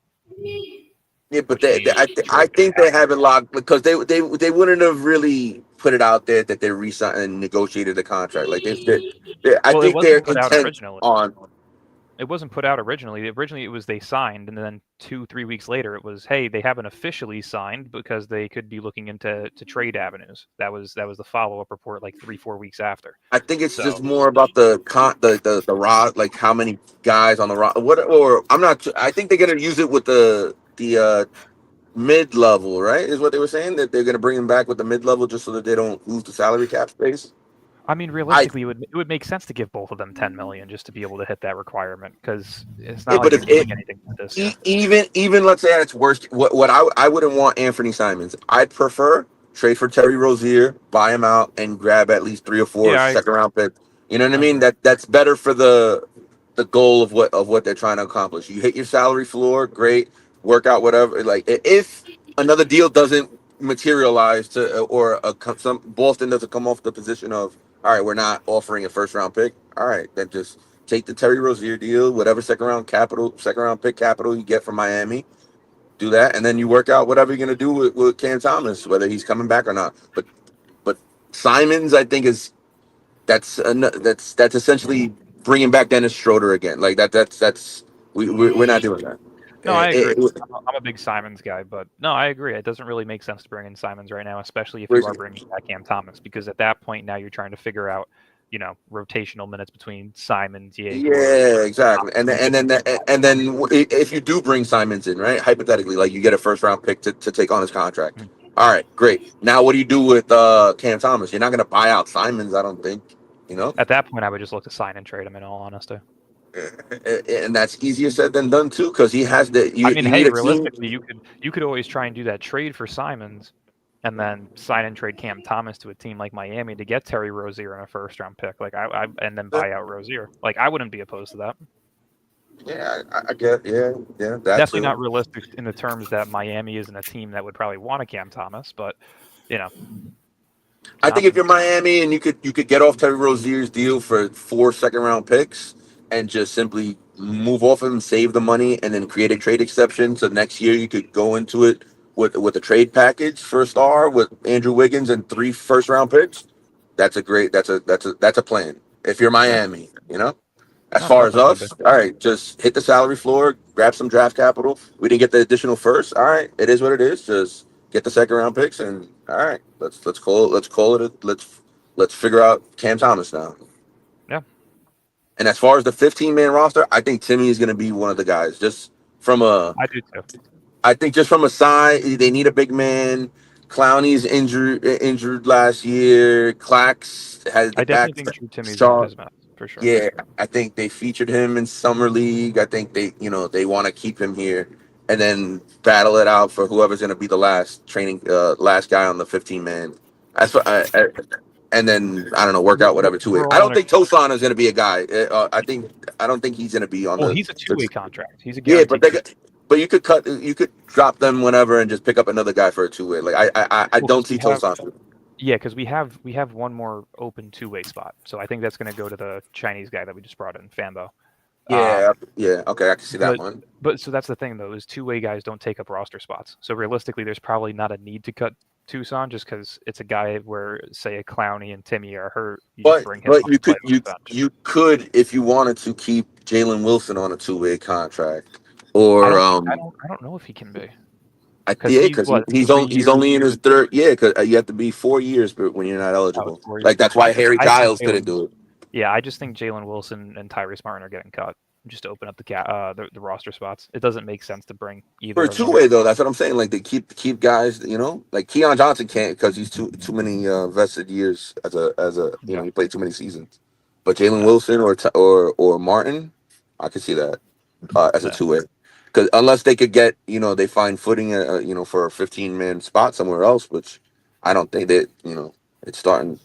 Yeah, but I think they have it locked because they wouldn't have really put it out there that they re-signed and negotiated the contract. Like I think they're intent on.
It wasn't put out originally. Originally, it was they signed, and then 2-3 weeks later, it was hey, they haven't officially signed because they could be looking into trade avenues. That was the follow-up report like 3-4 weeks after.
I think it's just more about the raw, like how many guys on the raw. Or I'm not. I think they're gonna use it with the mid-level, right? Is what they were saying that they're gonna bring him back with the mid-level just so that they don't lose the salary cap space.
I mean, realistically, it would make sense to give both of them 10 million just to be able to hit that requirement because it's not like you're doing anything with this.
Even let's say at its worst, what I wouldn't want Anthony Simons. I'd prefer trade for Terry Rozier, buy him out, and grab at least 3 or 4 second round picks. You know what I mean? That's better for the goal of what they're trying to accomplish. You hit your salary floor, great, work out whatever. Like if another deal doesn't materialize some Boston doesn't come off the position of all right, we're not offering a first round pick. All right, then just take the Terry Rozier deal, whatever second round pick capital you get from Miami, do that, and then you work out whatever you're gonna do with Cam Thomas, whether he's coming back or not. But Simons, I think that's essentially bringing back Dennis Schroeder again. Like we're not doing that.
No, I agree. I'm a big Simons guy, but no, I agree. It doesn't really make sense to bring in Simons right now, especially if you are bringing back Cam Thomas, because at that point now you're trying to figure out, rotational minutes between Simons, Diego.
Yeah, exactly. And then if you do bring Simons in, right, hypothetically, like you get a first round pick to take on his contract. Mm-hmm. All right, great. Now what do you do with Cam Thomas? You're not going to buy out Simons, I don't think.
At that point, I would just look to sign and trade him. In all honesty.
And that's easier said than done too, because he has the.
Realistically, you could always try and do that trade for Simons, and then sign and trade Cam Thomas to a team like Miami to get Terry Rozier in a first round pick, and then buy out Rozier. Like I wouldn't be opposed to that.
Yeah, I get. Yeah.
Definitely not realistic in the terms that Miami isn't a team that would probably want a Cam Thomas, but
I think if you're Miami and you could get off Terry Rozier's deal for 4 second round picks and just simply move off him, save the money, and then create a trade exception. So next year you could go into it with a trade package for a star with Andrew Wiggins and 3 first round picks. That's a plan. If you're Miami, As far as us, all right, just hit the salary floor, grab some draft capital. We didn't get the additional first. All right, it is what it is. Just get the second round picks, and all right, let's call it. Let's figure out Cam Thomas now.
Yeah.
And as far as the 15-man roster, I think Timmy is going to be one of the guys. Just from a,
I do too.
I think just from a side, they need a big man. Clowney's injured last year. Clax has.
I definitely think Timmy's on his map for sure.
Yeah, I think they featured him in summer league. I think they want to keep him here and then battle it out for whoever's going to be the last guy on the 15-man. That's what and then I don't know, work out whatever two-way. I don't think Tosan is going to be a guy. I don't think he's going to be on. Well,
he's a two-way contract. He's a guaranteed.
Yeah, but you could drop them whenever and just pick up another guy for a two-way. Like I don't see Tosan.
Yeah, because we have one more open two-way spot, so I think that's going to go to the Chinese guy that we just brought in, Fambo.
Yeah, okay, I can see that one.
But so that's the thing though, is two-way guys don't take up roster spots. So realistically, there's probably not a need to cut Tucson just because it's a guy where, say, a Clowney and Timmy are hurt.
But you could if you wanted to keep Jalen Wilson on a two-way contract, or
I don't know if he can be.
because he's only in his third. Yeah, because you have to be 4 years, but when you're not eligible, like that's why Harry Giles couldn't do it.
Yeah, I just think Jalen Wilson and Tyrese Martin are getting cut just to open up the roster spots. It doesn't make sense to bring either.
For a two-way though, that's what I'm saying. Like they keep guys, like Keon Johnson can't because he's too many vested years as a he played too many seasons. But Jalen Wilson or Martin, I could see that as a two-way. Because unless they could get, they find footing, for a 15-man spot somewhere else, which I don't think that, it's starting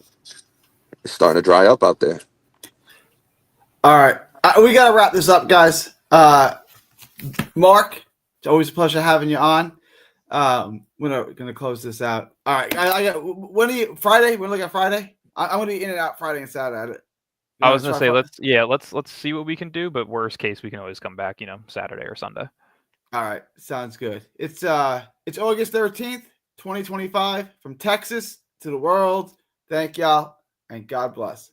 to dry up out there.
All right, we gotta wrap this up, guys. Mark, it's always a pleasure having you on. We're gonna close this out. All right, I got Friday. We're looking at Friday. I'm gonna be in and out Friday and Saturday.
I was gonna say let's see what we can do, but worst case we can always come back, Saturday or Sunday.
All right, sounds good. It's August 13th, 2025, from Texas to the world. Thank y'all and God bless.